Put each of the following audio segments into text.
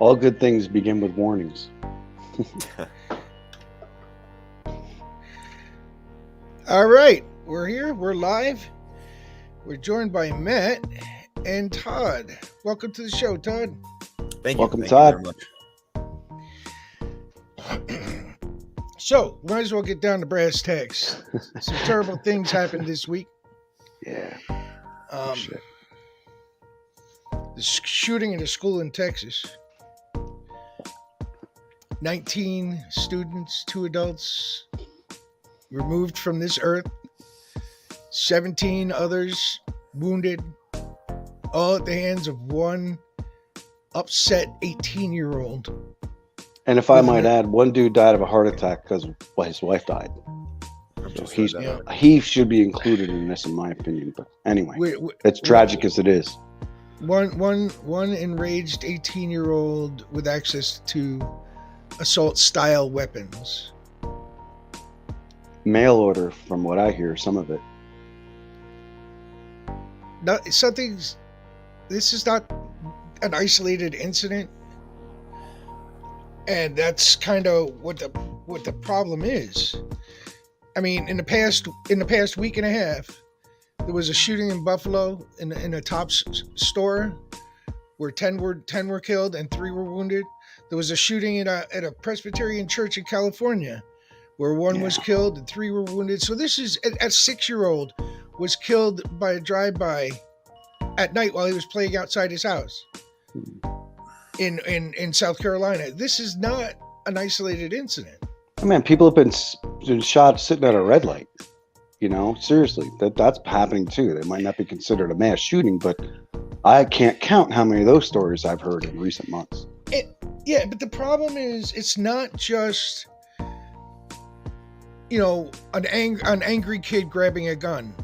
All good things begin with warnings. All right, we're here. We're live. We're joined by Matt and Todd. Welcome to the show, Todd. Thank you. Welcome, Thank Todd. you very much. So, might as well get down to brass tacks. Some terrible things happened this week. Yeah. Shit. The shooting at a school in Texas. 19 students, 2 adults removed from this earth. 17 others wounded. All at the hands of one upset 18-year-old. And if I might add, one dude died of a heart attack because his wife died. So he should be included in this, in my opinion. But anyway, it's tragic as it is. One enraged 18-year-old with access to assault-style weapons. Mail order, from what I hear, some of it. This is not an isolated incident, and that's kind of what the problem is. I mean, in the past week and a half, there was a shooting in Buffalo in a Tops store where 10 were killed and 3 were wounded. There was a shooting at a Presbyterian church in California where 1 was killed and 3 were wounded. So this is a 6-year-old was killed by a drive-by at night while he was playing outside his house in South Carolina. This is not an isolated incident. Oh, man, people have been shot sitting at a red light. You know, seriously, that's happening too. They might not be considered a mass shooting, but I can't count how many of those stories I've heard in recent months. Yeah, but the problem is, it's not just, an angry kid grabbing a gun.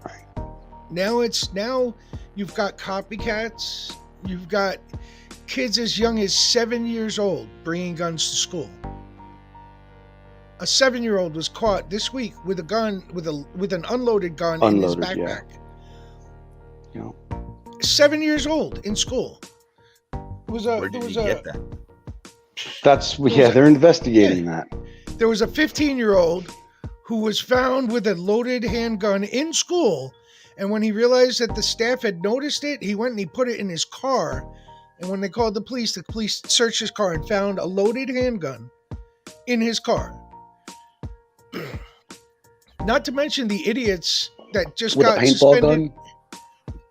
Right. Now you've got copycats. You've got kids as young as 7 years old bringing guns to school. A 7-year-old was caught this week with a gun, with an unloaded gun in his backpack. Yeah. 7 years old in school. Where did he get that? They're investigating that. There was a 15-year-old who was found with a loaded handgun in school, and when he realized that the staff had noticed it, he went and he put it in his car. And when they called the police searched his car and found a loaded handgun in his car. Not to mention the idiots that just with got a paintball suspended. gun?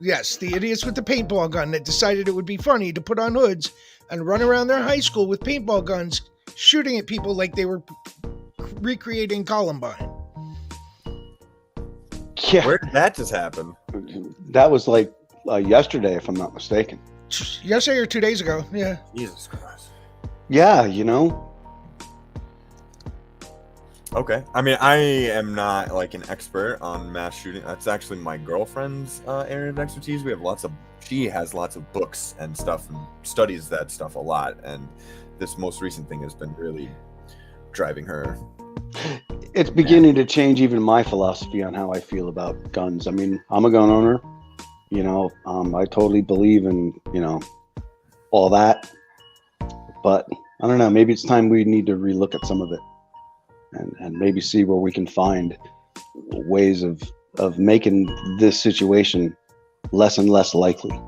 Yes, the idiots with the paintball gun that decided it would be funny to put on hoods and run around their high school with paintball guns, shooting at people like they were recreating Columbine. Yeah. Where did that just happen? That was like yesterday, if I'm not mistaken. Yesterday or 2 days ago, yeah. Jesus Christ. Yeah, Okay. I mean, I am not like an expert on mass shooting. That's actually my girlfriend's area of expertise. She has lots of books and stuff and studies that stuff a lot. And this most recent thing has been really driving her. It's beginning to change even my philosophy on how I feel about guns. I mean, I'm a gun owner. I totally believe in, all that. But I don't know, maybe it's time we need to relook at some of it and maybe see where we can find ways of making this situation less and less likely.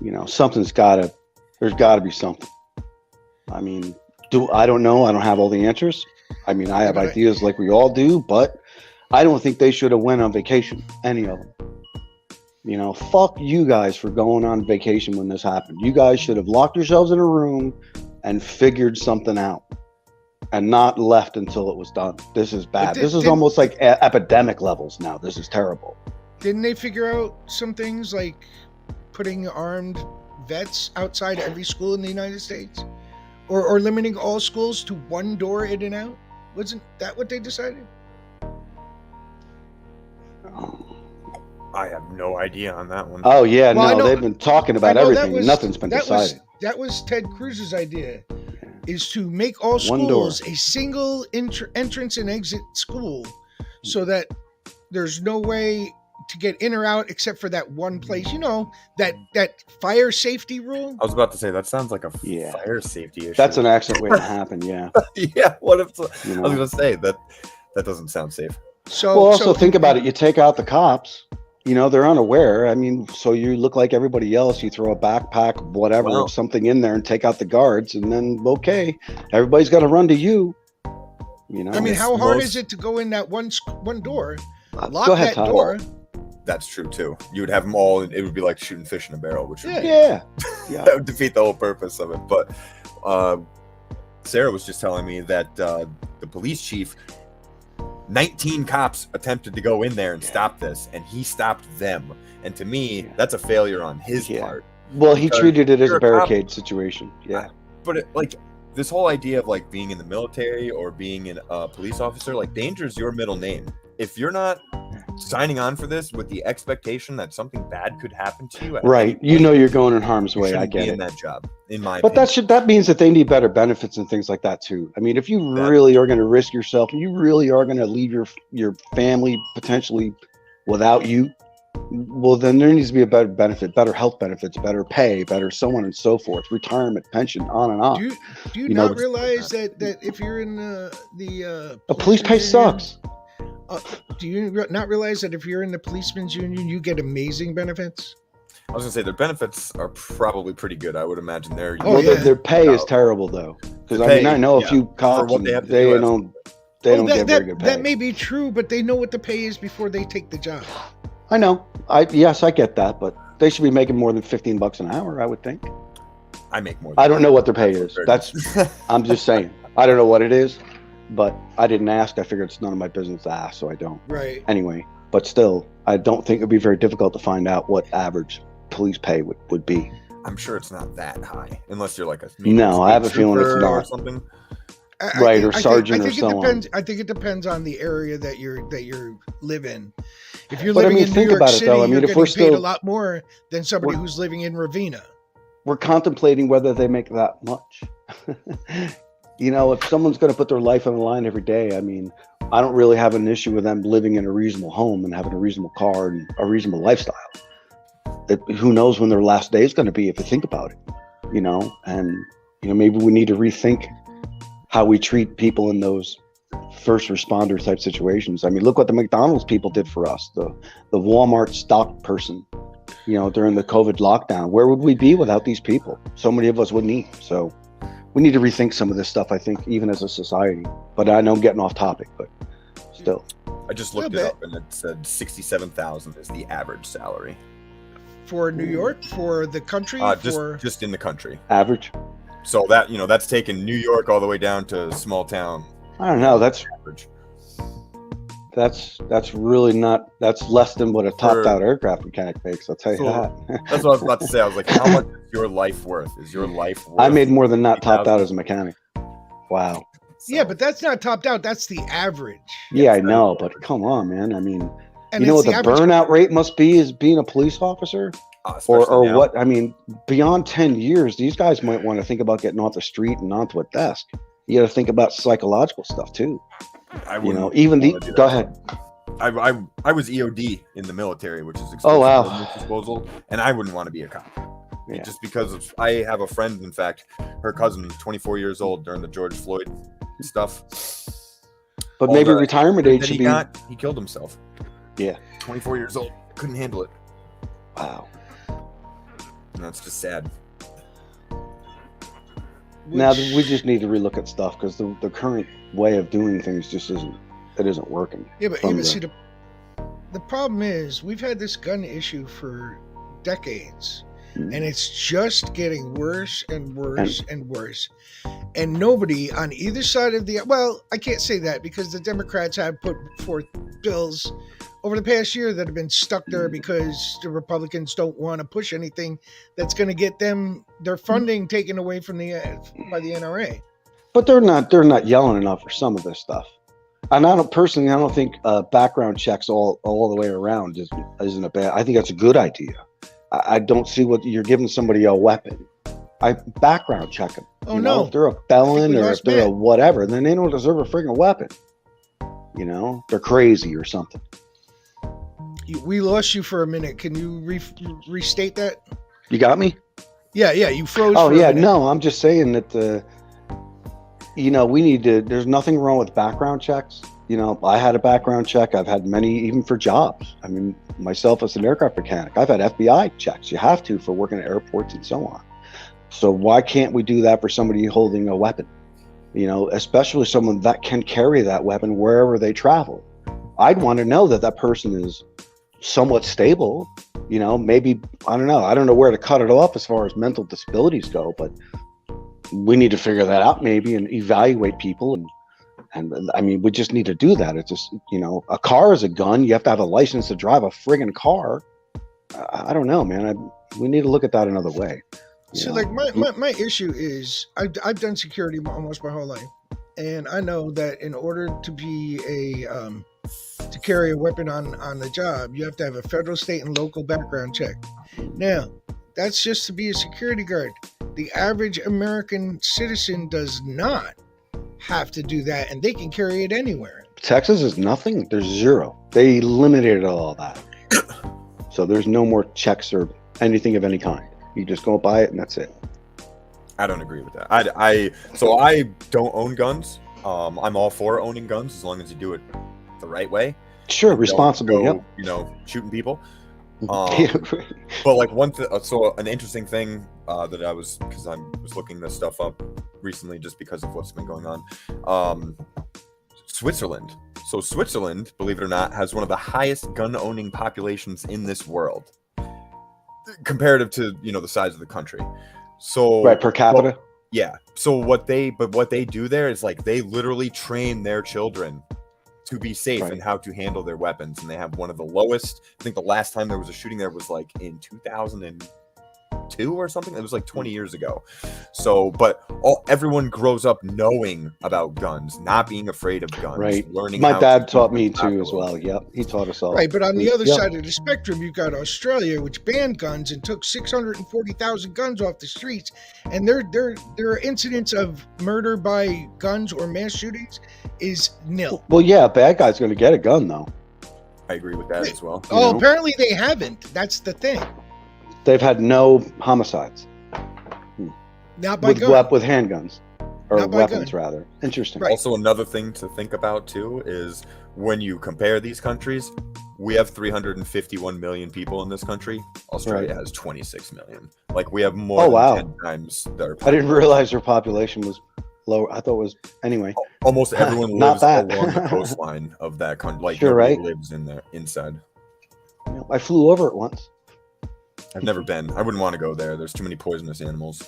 There's gotta be something. I mean, I don't know. I don't have all the answers. I mean, I have ideas like we all do, but I don't think they should have went on vacation, any of them. Fuck you guys for going on vacation when this happened. You guys should have locked yourselves in a room and figured something out and not left until it was done. This is bad. This is almost like epidemic levels now. This is terrible. Didn't they figure out some things like putting armed vets outside every school in the United States? Or limiting all schools to one door in and out? Wasn't that what they decided? I have no idea on that one. Oh, yeah, well, they've been talking about everything. Nothing's been decided. That was Ted Cruz's idea, is to make all schools a single entrance and exit school so that there's no way to get in or out except for that one place. You know, that fire safety rule. I was about to say that sounds like a Yeah. fire safety issue. That's an accident waiting to happen. Yeah. Yeah. What if You I was know? gonna say that doesn't sound safe. So Well, also think about it. You take out the cops. You know, they're unaware. I mean, so you look like everybody else. You throw a backpack, whatever, Well- something in there, and take out the guards, and then okay, everybody's got to run to you. You know. I mean, Yes, how hard most- is it to go in that one door, lock Go ahead, that Todd. door? That's true too. You would have them all, and it would be like shooting fish in a barrel, which would, Yeah. Yeah. that would defeat the whole purpose of it. But Sarah was just telling me that the police chief, 19 cops attempted to go in there and stop this, and he stopped them. And to me, Yeah. that's a failure on his Yeah. part. Well, he Because treated it as you're a a cop. barricade situation. Yeah. But like this whole idea of like being in the military or being a police officer, like danger is your middle name. If you're not signing on for this with the expectation that something bad could happen to you, at Right. any You know point, you're going in harm's you way. I shouldn't be get in it. that job, in my But opinion. that means that they need better benefits and things like that too. I mean, if you That- really are going to risk yourself and you really are going to leave your family potentially without you, well, then there needs to be a better benefit, better health benefits, better pay, better so on and so forth, retirement, pension, on and on. Do you You know, not realize that if you're in the A police pay policeman's union- sucks. Do you not realize that if you're in the policeman's union, you get amazing benefits? I was gonna say their benefits are probably pretty good. I would imagine they're Oh, Well, yeah. their pay is Oh. terrible though, because The I mean pay, I know a yeah, few cops what and they have to they do as- don't Well, get very good pay. that may be true, but they know what the pay is before they take the job. I know. Yes, I get that, but they should be making more than $15 an hour, I would think. I make more. I don't know what their pay is. Very That's good. I'm just saying. I don't know what it is, but I didn't ask. I figured it's none of my business to ask, so I don't. Right. Anyway, but still, I don't think it would be very difficult to find out what average police pay would be. I'm sure it's not that high, unless you're like a No, I have a feeling it's trooper or not. something. Right, or sergeant or it so on. depends. I think it depends on the area that you live in. If you're But, I living mean, in New think York about it, City, though. I mean, you're if getting we're paid still- a lot more than somebody We're- who's living in Ravina. We're contemplating whether they make that much. You know, if someone's going to put their life on the line every day, I mean, I don't really have an issue with them living in a reasonable home and having a reasonable car and a reasonable lifestyle. Who knows when their last day is going to be if you think about it, you know? And, you know, maybe we need to rethink how we treat people in those first responder type situations. I mean, look what the McDonald's people did for us, the Walmart stock person, you know, during the COVID lockdown. Where would we be without these people? So many of us wouldn't eat. So we need to rethink some of this stuff, I think, even as a society. But I know I'm getting off topic, but still. I just looked Little it up and it said 67,000 is the average salary. For New York, for the country, Just in the country. Average? So that, you know, that's taking New York all the way down to small town I don't know. That's average. really not, that's less than what a topped For- out aircraft mechanic makes, I'll tell you So, that. That's what I was about to say. I was like, how much is your life worth? Is your life worth? I made more than not topped 50,000? out as a mechanic. Wow. yeah, but that's not topped out. That's the average. Yeah, I know, but come on, man. I mean, And you know what it's the average- burnout rate must be as being a police officer? Especially Or now. what? I mean, beyond 10 years, these guys might want to think about getting off the street and onto a desk. You got to think about psychological stuff too. I You wouldn't know, even the, wanna do go that. ahead. I was EOD in the military, which is Oh, wow. ordnance disposal, and I wouldn't want to be a cop. Yeah. Just because of, I have a friend, in fact, her cousin, 24 years old during the George Floyd stuff. But all maybe the- retirement age That should he be. got, he killed himself. Yeah. 24 years old, couldn't handle it, Wow. and that's just sad. Now which- we just need to relook at stuff because the current way of doing things just isn't working. Yeah, but from even the- see the problem is we've had this gun issue for decades, Mhm. and it's just getting worse and worse and worse. And nobody on either side of the I can't say that because the Democrats have put forth bills over the past year that have been stuck there because the Republicans don't want to push anything that's going to get them their funding taken away from by the NRA. But they're not yelling enough for some of this stuff. And I don't think background checks all the way around isn't a bad. I think that's a good idea. I don't see what you're giving somebody a weapon. I background check them. Oh, you know, no. if they're a felon we or if lost they're a Matt. whatever, then they don't deserve a friggin' weapon. You know, they're crazy or something. We lost you for a minute. Can you restate that? You got me? Yeah, you froze. Oh for a yeah, minute. no, I'm just saying that we need to. There's nothing wrong with background checks. I had a background check. I've had many, even for jobs. I mean, myself as an aircraft mechanic, I've had FBI checks. You have to for working at airports and so on. So why can't we do that for somebody holding a weapon? Especially someone that can carry that weapon wherever they travel. I'd want to know that person is somewhat stable. Maybe, I don't know. I don't know where to cut it off as far as mental disabilities go, but we need to figure that out maybe and evaluate people. And I mean, we just need to do that. It's just, a car is a gun. You have to have a license to drive a friggin' car. I don't know, man. We need to look at that another way. So like my issue is I've done security almost my whole life, and I know that in order to be to carry a weapon on the job, you have to have a federal, state, and local background check. Now, that's just to be a security guard. The average American citizen does not have to do that, and they can carry it anywhere. Texas is nothing. There's zero. They eliminated all that. So there's no more checks or anything of any kind. You just go buy it and that's it. I don't agree with that. I don't own guns. I'm all for owning guns as long as you do it the right way. Sure, responsibly. Go, Yep. Shooting people. Yeah, right. But like so an interesting thing that I was looking this stuff up recently just because of what's been going on. Switzerland. So Switzerland, believe it or not, has one of the highest gun owning populations in this world, comparative to the size of the country. So Right, per capita. Well, yeah. So what they do there is like they literally train their children to be safe Right. and how to handle their weapons, and they have one of the lowest. I think the last time there was a shooting there was like in 2002 or something. It was like 20 years ago. So, but everyone grows up knowing about guns, not being afraid of guns, Right. learning. My how dad to taught me tackle too as them. well. Yep. He taught us all. Right, but on the other Yep. side of the spectrum, you've got Australia, which banned guns and took 640,000 guns off the streets, and their incidence of murder by guns or mass shootings is nil. Well, yeah, a bad guy's going to get a gun though. I agree with that as well. Oh, know? apparently they haven't. That's the thing. They've had no homicides Not by with gun. with handguns or Not by weapons gun. rather. Interesting. Right. Also, another thing to think about too is when you compare these countries, we have 351 million people in this country. Australia has 26 million. Like we have more than wow. 10 times their I didn't realize their population was lower. I thought it was anyway. Almost everyone Not lives that. along the coastline of that country. Like Sure, nobody right. lives in there inside. I flew over it once. I've never been. I wouldn't want to go there. There's too many poisonous animals.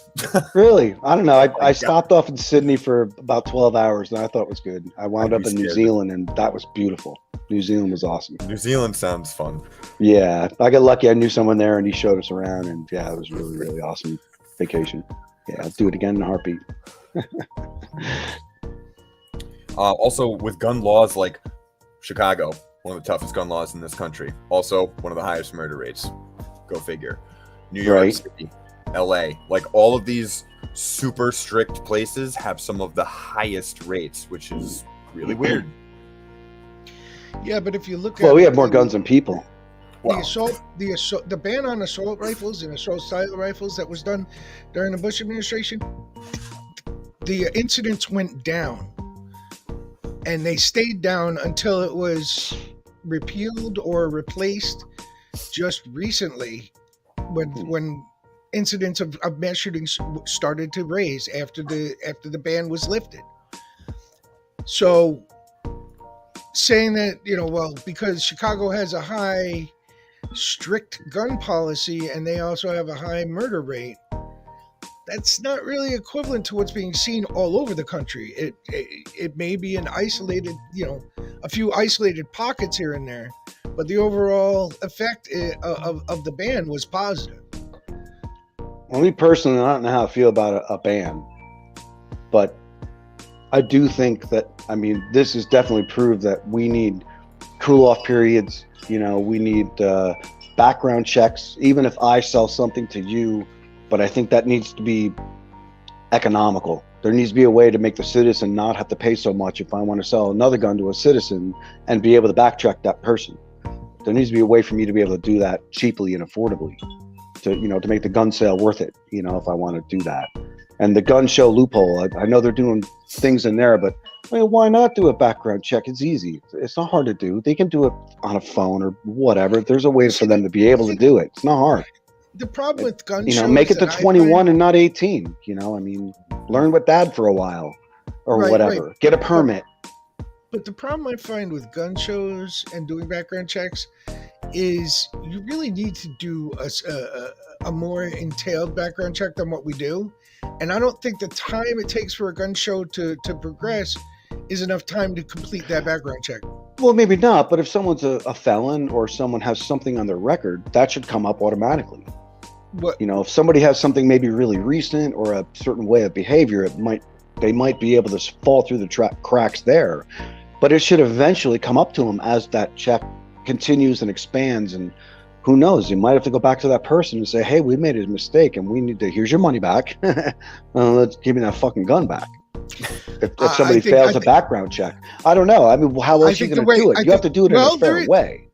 Really? I don't know. I God. stopped off in Sydney for about 12 hours and I thought it was good. I wound I'd up be in New scared. Zealand and that was beautiful. New Zealand was awesome. New Zealand sounds fun. Yeah, I got lucky. I knew someone there and he showed us around and yeah, it was really, really awesome vacation. Yeah, I'll do it again in a heartbeat. Also, with gun laws like Chicago, one of the toughest gun laws in this country. Also, one of the highest murder rates. Go figure. New York Right. City, LA, like all of these super strict places have some of the highest rates, which is really weird. Yeah, but if you look at Well, we have more guns than people. Wow. the ban on assault rifles and assault style rifles that was done during the Bush administration, the incidents went down, and they stayed down until it was repealed or replaced just recently, when incidents of mass shootings started to raise after the ban was lifted. So saying that, well, because Chicago has a high strict gun policy and they also have a high murder rate, that's not really equivalent to what's being seen all over the country. It may be an isolated, a few isolated pockets here and there, but the overall effect of the ban was positive. Well, me personally, I don't know how I feel about a ban, but I do think that, this has definitely proved that we need cool off periods. We need background checks, even if I sell something to you, but I think that needs to be economical. There needs to be a way to make the citizen not have to pay so much if I want to sell another gun to a citizen and be able to backtrack that person. There needs to be a way for me to be able to do that cheaply and affordably, to make the gun sale worth it. If I want to do that, and the gun show loophole. I know they're doing things in there, but why not do a background check? It's easy. It's not hard to do. They can do it on a phone or whatever. There's a way for them to be able to do it. It's not hard. The problem with gun shows, make it to 21 and not 18. Learn with dad for a while or whatever. Right. Get a permit. But the problem I find with gun shows and doing background checks is you really need to do a more entailed background check than what we do. And I don't think the time it takes for a gun show to progress is enough time to complete that background check. Well, maybe not, but if someone's a felon or someone has something on their record, that should come up automatically. What? If somebody has something maybe really recent or a certain way of behavior, they might be able to fall through the cracks there. But it should eventually come up to them as that check continues and expands. And who knows, you might have to go back to that person and say, hey, we made a mistake and we need to, here's your money back. Let's give me that fucking gun back. If somebody fails a background check. I don't know. I mean, how else are you going to do it? You have to do it in a fair way.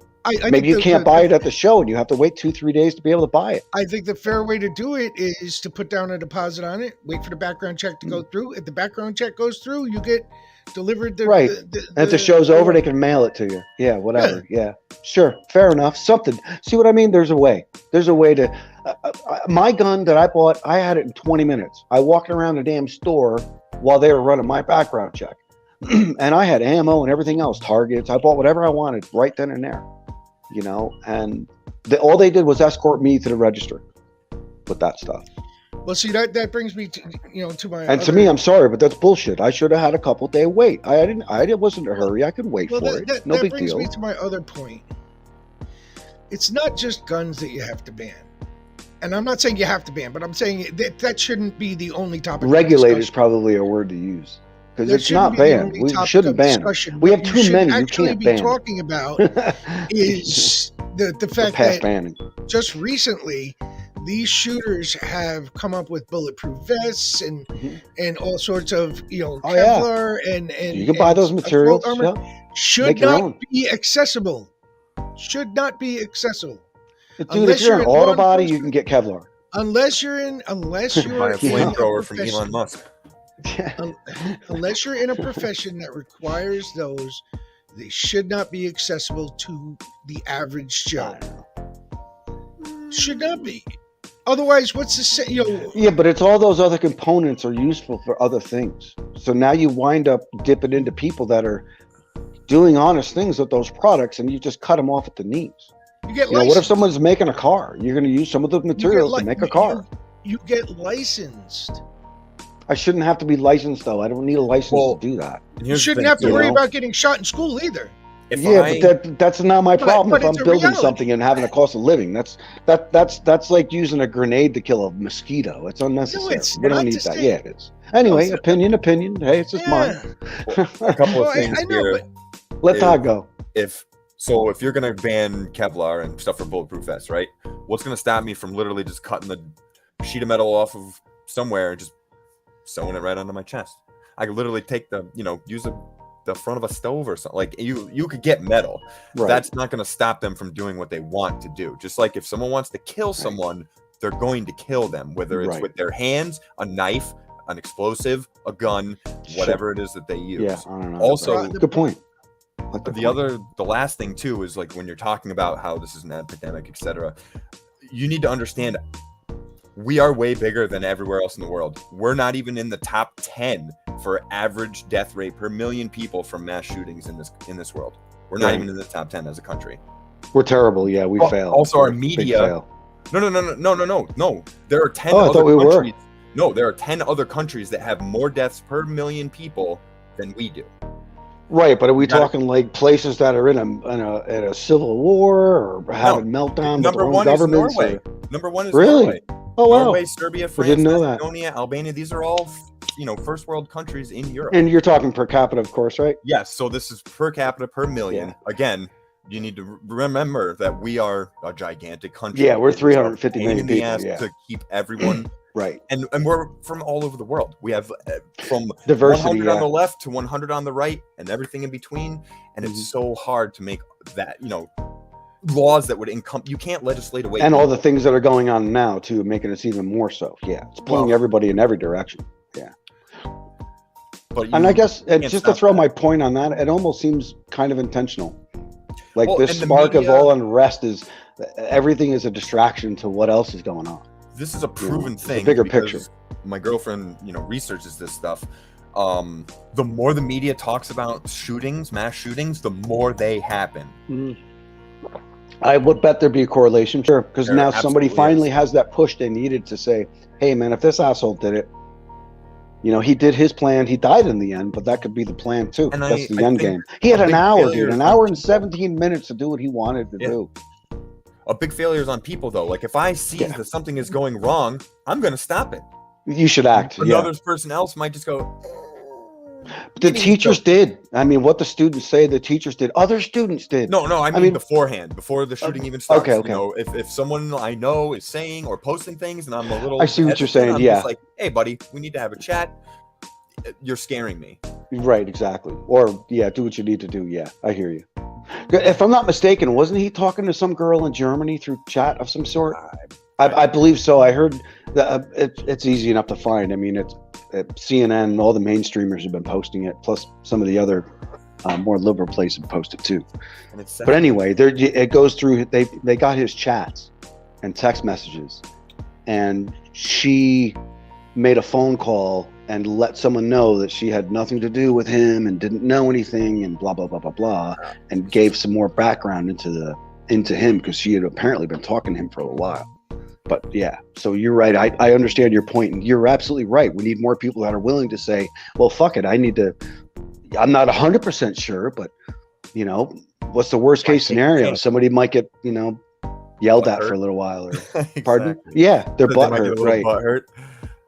Maybe you can't buy it at the show and you have to wait 2-3 days to be able to buy it. I think the fair way to do it is to put down a deposit on it, wait for the background check to go through. If the background check goes through, you get delivered the right. And if the show's over, they can mail it to you. Yeah, whatever. Yeah. Sure. Fair enough. Something. See what I mean? There's a way. There's a way to. My gun that I bought, I had it in 20 minutes. I walked around the damn store while they were running my background check. And I had ammo and everything else, targets. I bought whatever I wanted right then and there. And all they did was escort me to the register with that stuff. Well, see, that brings me to my. And to me, I'm sorry, but that's bullshit. I should have had a couple day wait. I wasn't in a hurry. I could wait for it. No big deal. That brings me to my other point. It's not just guns that you have to ban. And I'm not saying you have to ban, but I'm saying that shouldn't be the only topic. Regulate is probably a word to use. Because it's not banned. We shouldn't ban it. We have too many. You can't ban. What talking about is the fact that banning. Just recently, these shooters have come up with bulletproof vests and all sorts of Kevlar and you can buy those materials. Armor. Should not be accessible. Should not be accessible. Dude, if you're an auto body, you can get Kevlar. Unless you're buy a flamethrower from Elon Musk. Unless you're in a profession that requires those, they should not be accessible to the average Joe. Should not be. Otherwise, what's the Yeah, but it's all those other components are useful for other things. So now you wind up dipping into people that are doing honest things with those products, and you just cut them off at the knees. What if someone's making a car? You're going to use some of the materials to make a car. You get licensed. I shouldn't have to be licensed, though. I don't need a license to do that. You shouldn't have to worry about getting shot in school either. But that's not my problem if I'm building something and having a cost of living. That's like using a grenade to kill a mosquito. It's unnecessary. We don't need that. Yeah, it is. Anyway, opinion. Hey, it's just mine. A couple of things here. Let Todd go. If you're gonna ban Kevlar and stuff for bulletproof vests, right? What's gonna stop me from literally just cutting the sheet of metal off of somewhere and just sewing it right onto my chest? I could literally take use the front of a stove or something. Like you could get metal. Right. That's not going to stop them from doing what they want to do. Just like if someone wants to kill someone, they're going to kill them, whether it's with their hands, a knife, an explosive, a gun, whatever it is that they use. Yeah, I don't know. Also, good point. The last thing too is like when you're talking about how this is an epidemic, etc. You need to understand we are way bigger than everywhere else in the world. We're not even in the top 10 for average death rate per million people from mass shootings in this world. We're not even in the top 10 as a country. We're terrible. Yeah, we fail. Also, our media. No. There are 10 other countries. No, there are 10 other countries that have more deaths per million people than we do. Right, but are we talking like places that are in a civil war or having meltdown? Number one is Norway. Number one is Norway. Oh wow! Norway, Serbia, France, Macedonia, Albania. These are all first world countries in Europe. And you're talking per capita, of course, right? Yes. So this is per capita per million. Yeah. Again, you need to remember that we are a gigantic country. Yeah, we're 350 million people. To keep everyone. Right. And we're from all over the world. We have from diversity 100 on the left to 100 on the right and everything in between. And it's so hard to make that, laws that would you can't legislate away. And all the things that are going on now too, making us even more so. Yeah, it's pulling everybody in every direction. Yeah. But And I guess, and can't just to stop throw that. my point on that, it almost seems kind of intentional. Like Well, this and the spark of media- all unrest is everything is a distraction to what else is going on. This is a proven it's a thing. bigger because picture. My girlfriend, researches this stuff. The more the media talks about shootings, mass shootings, the more they happen. I would bet there'd be a correlation, sure, because There now somebody absolutely finally is. has that push they needed to say, hey man, if this asshole did it, he did his plan, he died in the end, but that could be the plan too. And That's the I end think game. He had a an big hour, failure dude, an on hour and people- 17 minutes to do what he wanted to Yeah. do. A big failure is on people, though. Like, if I see Yeah. that something is going wrong, I'm going to stop it. You should act. Another person else might just go. The "You need to teachers go." did. I mean, what the students say, the teachers did. Other students did. No, I mean, mean- beforehand, before the shooting even starts. okay. If someone I know is saying or posting things, and I'm a little, I see what you're hesitant, saying, I'm yeah. just like, hey, buddy, we need to have a chat. You're scaring me. Right, exactly. Or, yeah, do what you need to do. Yeah, I hear you. If I'm not mistaken, wasn't he talking to some girl in Germany through chat of some sort? I believe so. I heard that it's easy enough to find. I mean, it's CNN, all the mainstreamers have been posting it, plus some of the other more liberal places have posted too. And it's sad. But anyway, it goes through. They got his chats and text messages, and she made a phone call and let someone know that she had nothing to do with him and didn't know anything and blah blah blah blah blah, and gave some more background into him because she had apparently been talking to him for a while. But yeah, so you're right. I understand your point, and you're absolutely right. We need more people that are willing to say, well, fuck it. I'm not 100% sure, but what's the worst case scenario? Somebody might get, yelled at for a little while, or pardon? Exactly. Yeah, their They butt might get a hurt, little right? butt hurt.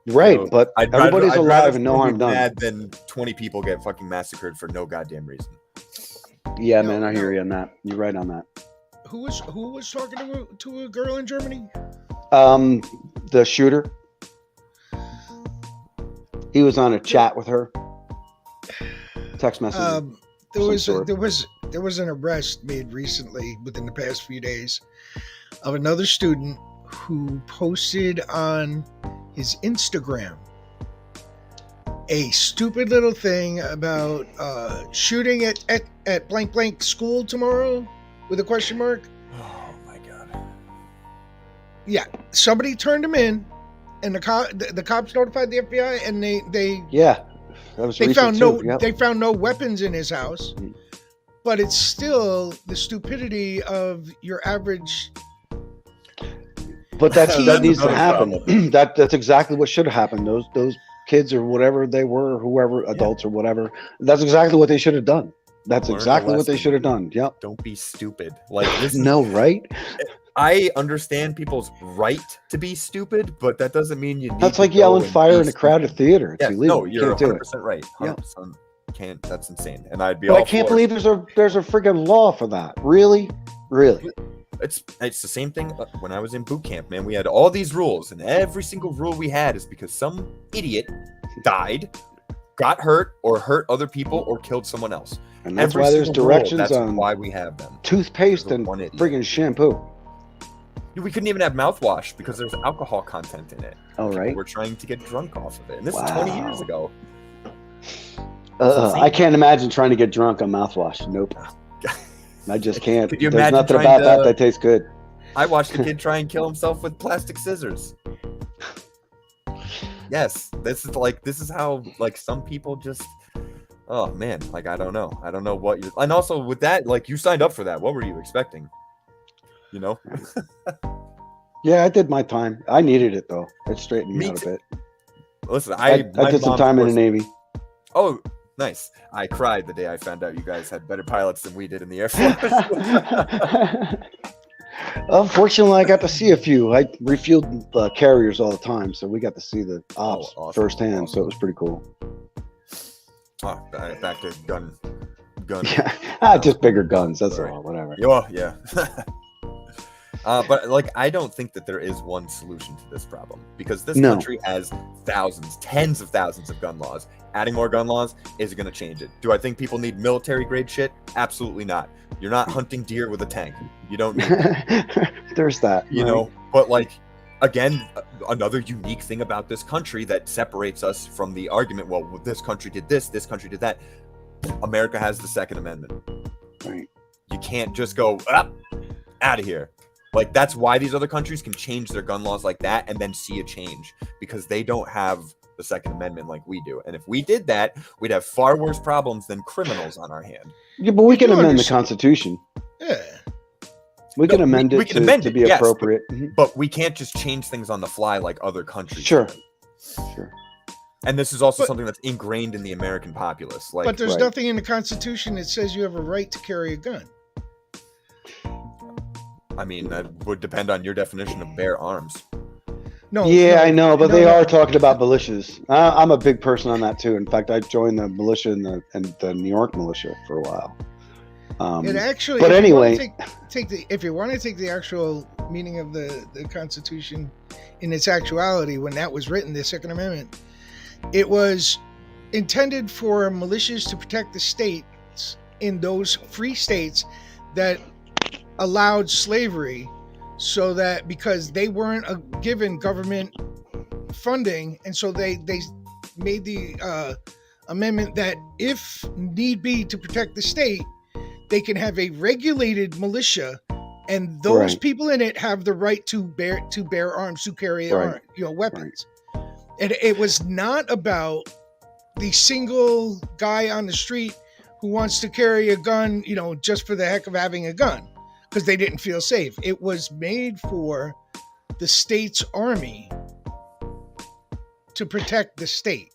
Right, So, but I'd everybody's rather alive and no someone harm be done. mad than 20 people get fucking massacred for no goddamn reason. Yeah, No, man, I no. hear you on that. You're right on that. Who was talking to a girl in Germany? The shooter, he was on a chat with her, text message. There Some was sort. there was an arrest made recently within the past few days of another student who posted on his Instagram a stupid little thing about shooting at blank blank school tomorrow with a question mark. Oh my god. Yeah, somebody turned him in, and the cops notified the FBI, and they Yeah, that was they recent found too. Yep. they found no weapons in his house. Mm. But it's still the stupidity of your average. But that That's needs to another happen. problem. That's exactly what should have happened. Those kids or whatever they were, whoever, adults or whatever. That's exactly what they should have done. That's Learn the exactly what they lesson. should have done. Yep. Don't be stupid. Like this. No, right? I understand people's right to be stupid, but that doesn't mean you need That's to like go yelling and fire be in a crowded theater. It's Yeah, illegal. no, You you're can't do 100% it. right. Yeah. 100%. Can't. That's insane. And I'd be But all I can't for it. believe there's a friggin' law for that. Really? It's the same thing when I was in boot camp, man. We had all these rules, and every single rule we had is because some idiot died, got hurt, or hurt other people, or killed someone else. And that's Every why there's single rule, directions that's on why we have them. toothpaste There's and one idiot. friggin' shampoo. We couldn't even have mouthwash because there's alcohol content in it. All right. We're trying to get drunk off of it, and this is 20 years Wow. ago. I can't imagine trying to get drunk on mouthwash. Nope. I just can't. Could you There's imagine nothing trying about to- that tastes good. I watched a kid try and kill himself with plastic scissors. Yes, this is how like some people just. Oh man, like I don't know what you. And also with that, like you signed up for that. What were you expecting? You know. Yeah, I did my time. I needed it though. It straightened me Me out a too. bit. Listen, I my did some mom time in the forced- Navy. Oh, nice. I cried the day I found out you guys had better pilots than we did in the Air Force. Unfortunately, I got to see a few. I refueled carriers all the time, so we got to see the ops awesome, firsthand. So it was pretty cool. Oh, back to gun. Yeah, just bigger guns. That's Sorry. all. Whatever. Oh, yeah. But like, I don't think that there is one solution to this problem, because this No. country has thousands, tens of thousands of gun laws. Adding more gun laws isn't going to change it. Do I think people need military grade shit? Absolutely not. You're not hunting deer with a tank. You don't need that, There's that. you right? know. But like, again, another unique thing about this country that separates us from the argument, well, this country did this country did that. America has the Second Amendment. Right. You can't just go out of here. Like, that's why these other countries can change their gun laws like that and then see a change, because they don't have the Second Amendment like we do. And if we did that, we'd have far worse problems than criminals on our hand. Yeah, but we You can do amend the understand- Constitution. Yeah. We No, can amend we it can to, amend to it, be yes, appropriate. Mhm. But we can't just change things on the fly like other countries. Sure. can. Sure. And this is also But- something that's ingrained in the American populace. Like, But there's Right. nothing in the Constitution that says you have a right to carry a gun. I mean, that would depend on your definition of bear arms. No. Yeah, no, I know, but no, they no. are talking about militias. I'm a big person on that too. In fact, I joined the militia and the New York militia for a while. It actually. but if you wanna anyway- if you want to take the actual meaning of the Constitution in its actuality, when that was written, the Second Amendment, it was intended for militias to protect the states in those free states that allowed slavery, so that because they weren't given government funding, and so they made the amendment that if need be to protect the state, they can have a regulated militia, and those Right. people in it have the right to bear arms, to carry Right. weapons. And it was not about the single guy on the street who wants to carry a gun, just for the heck of having a gun, because they didn't feel safe. It was made for the state's army to protect the state.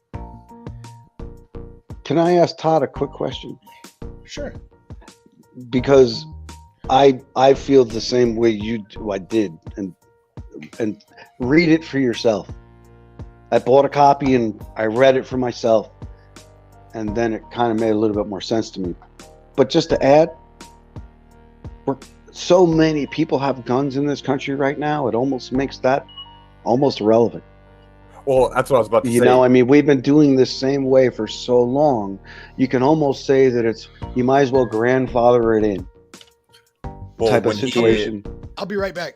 Can I ask Todd a quick question? Sure. Because I feel the same way you do. I did, and read it for yourself. I bought a copy and I read it for myself, and then it kind of made a little bit more sense to me. But just to add, so many people have guns in this country right now, it almost makes that almost irrelevant. Well, that's what I was about to You say. know, I mean, we've been doing this same way for so long. You can almost say that you might as well grandfather it in Well, type of when he- situation. I'll be right back.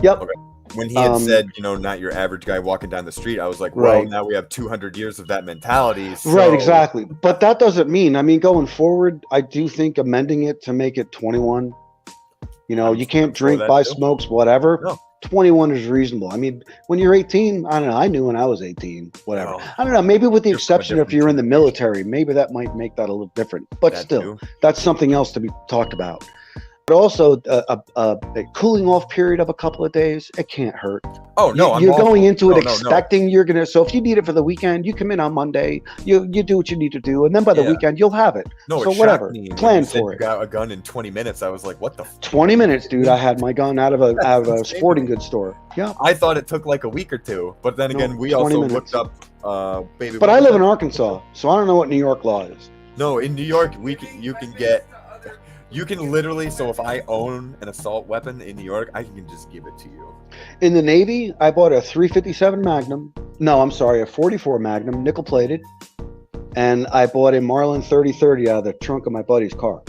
Yep. Okay. When he had Um, said, not your average guy walking down the street, I was like, well, Right. now we have 200 years of that mentality. Right, so- exactly. But that doesn't mean, going forward, I do think amending it to make it 21. You can't for drink, that buy too. smokes, whatever. No. 21 is reasonable. I mean, when you're 18, I don't know. I knew when I was 18, whatever. No. I don't know. Maybe with the You're from a exception if different you're in the generation. military, maybe that might make that a little different. But That still, too. that's something else to be talked about. But also, a cooling off period of a couple of days, it can't hurt. Oh no, I'm You're all going for- into it no. expecting you're gonna. So if you need it for the weekend, you come in on Monday. You do what you need to do, and then by the Yeah. weekend you'll have it. No, So it whatever. shocked me when Plan you said for you it. got a gun in 20 minutes. I was like, what the? 20 minutes, dude. I had my gun out of a insane. sporting goods store. Yeah, I thought it took like a week or two, but then No, again, we 20 also minutes. looked up, baby. but I live in Arkansas, so I don't know what New York law is. No, in New York, you can literally. So if I own an assault weapon in New York, I can just give it to you. In the Navy, I bought a 357 Magnum. No, I'm sorry, a 44 Magnum, nickel plated, and I bought a Marlin 3030 out of the trunk of my buddy's car.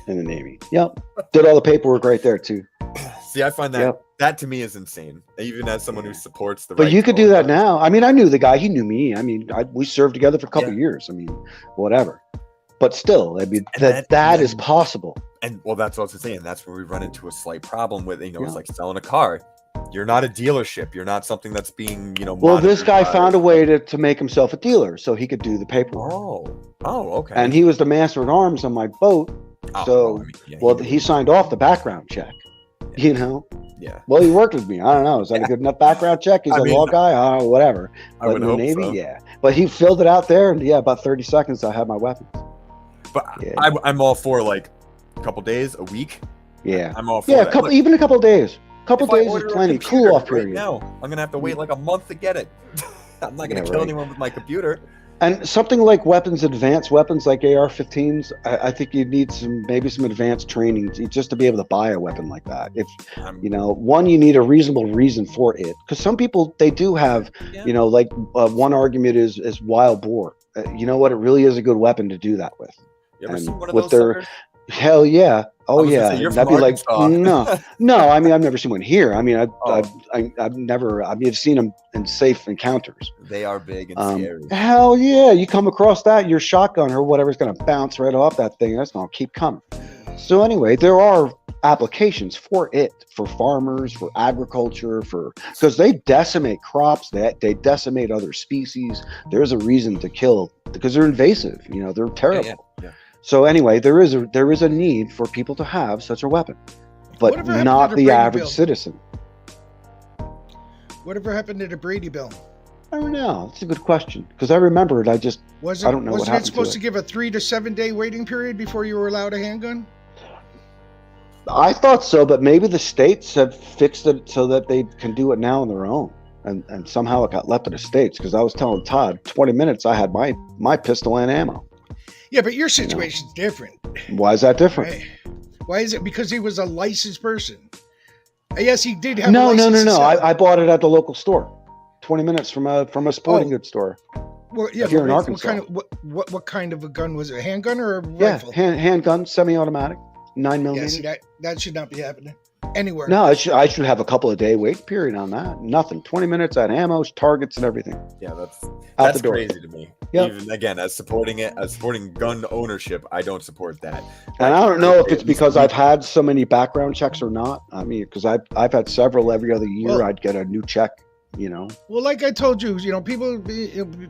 In the Navy. Yep. Did all the paperwork right there too. See, I find that Yep. that to me is insane. Even as someone who supports the. But right you to could own do that guns. now. I mean, I knew the guy. He knew me. I mean, we served together for a couple Yeah. years. I mean, whatever. But still, I mean, And that is possible. And well, that's what I was saying. That's where we run into a slight problem with, it's Yeah. like selling a car. You're not a dealership. You're not something that's being, Well, this monitored guy by- found a way to make himself a dealer so he could do the paperwork. Oh, okay. And he was the master at arms on my boat. Oh, so, I mean, yeah, Well, knew. he signed off the background check. You know? Yeah, Well, he worked with me. I don't know. Is that a good enough background check? He's I a mean, law guy. I don't know, whatever. I But would in the hope Navy, so. yeah. But he filled it out there, and about 30 seconds, I had my weapons. But Yeah. I'm all for like a couple days, a week. Yeah. I'm all for Yeah, that. Look, even a couple of days. Couple if I days is order a plenty. computer Cool off right period. now, I'm gonna have to wait like a month to get it. I'm not gonna Yeah, kill right. anyone with my computer. And something like weapons, advanced weapons like AR-15s, I think you need maybe some advanced training just to be able to buy a weapon like that. If one, you need a reasonable reason for it, because some people they do have, like one argument is wild boar. You know what? It really is a good weapon to do that with. You ever seen one of with those suckers? Hell yeah. Oh yeah. Say, That'd be like no. I mean, I've never seen one here. I mean, I've never. I mean, I've seen them in safe encounters. They are big and scary. Hell yeah. You come across that, your shotgun or whatever's going to bounce right off that thing. That's going to keep coming. So anyway, there are applications for it, for farmers, for agriculture, because they decimate crops, they decimate other species. There's a reason to kill because they're invasive. They're terrible. Yeah. So anyway, there is a need for people to have such a weapon, but not the average citizen. Whatever happened to the Brady Bill? I don't know. That's a good question because I remember it. I don't know what happened. Wasn't it supposed to give a 3 to 7 day waiting period before you were allowed a handgun? I thought so, but maybe the states have fixed it so that they can do it now on their own. And somehow it got left to the states because I was telling Todd, 20 minutes, I had my pistol and ammo. Yeah, but your situation's different. Why is that different? Right. Why is it? Because he was a licensed person. Yes, he did have No. a license. I bought it at the local store. 20 minutes from a sporting goods store. Well, yeah, here in Arkansas. What kind of a gun was it? A handgun or a rifle? Yeah, handgun, semi-automatic, 9mm. Yeah, see, that should not be happening anywhere. No, I should have a couple of day wait period on that. Nothing. 20 minutes at ammo, targets, and everything. Yeah, that's crazy to me. Yep. Even again, as supporting gun ownership, I don't support that. And I don't know if it's because I've had so many background checks or not. I mean, because I've had several every other year. Well, I'd get a new check. Well, like I told you,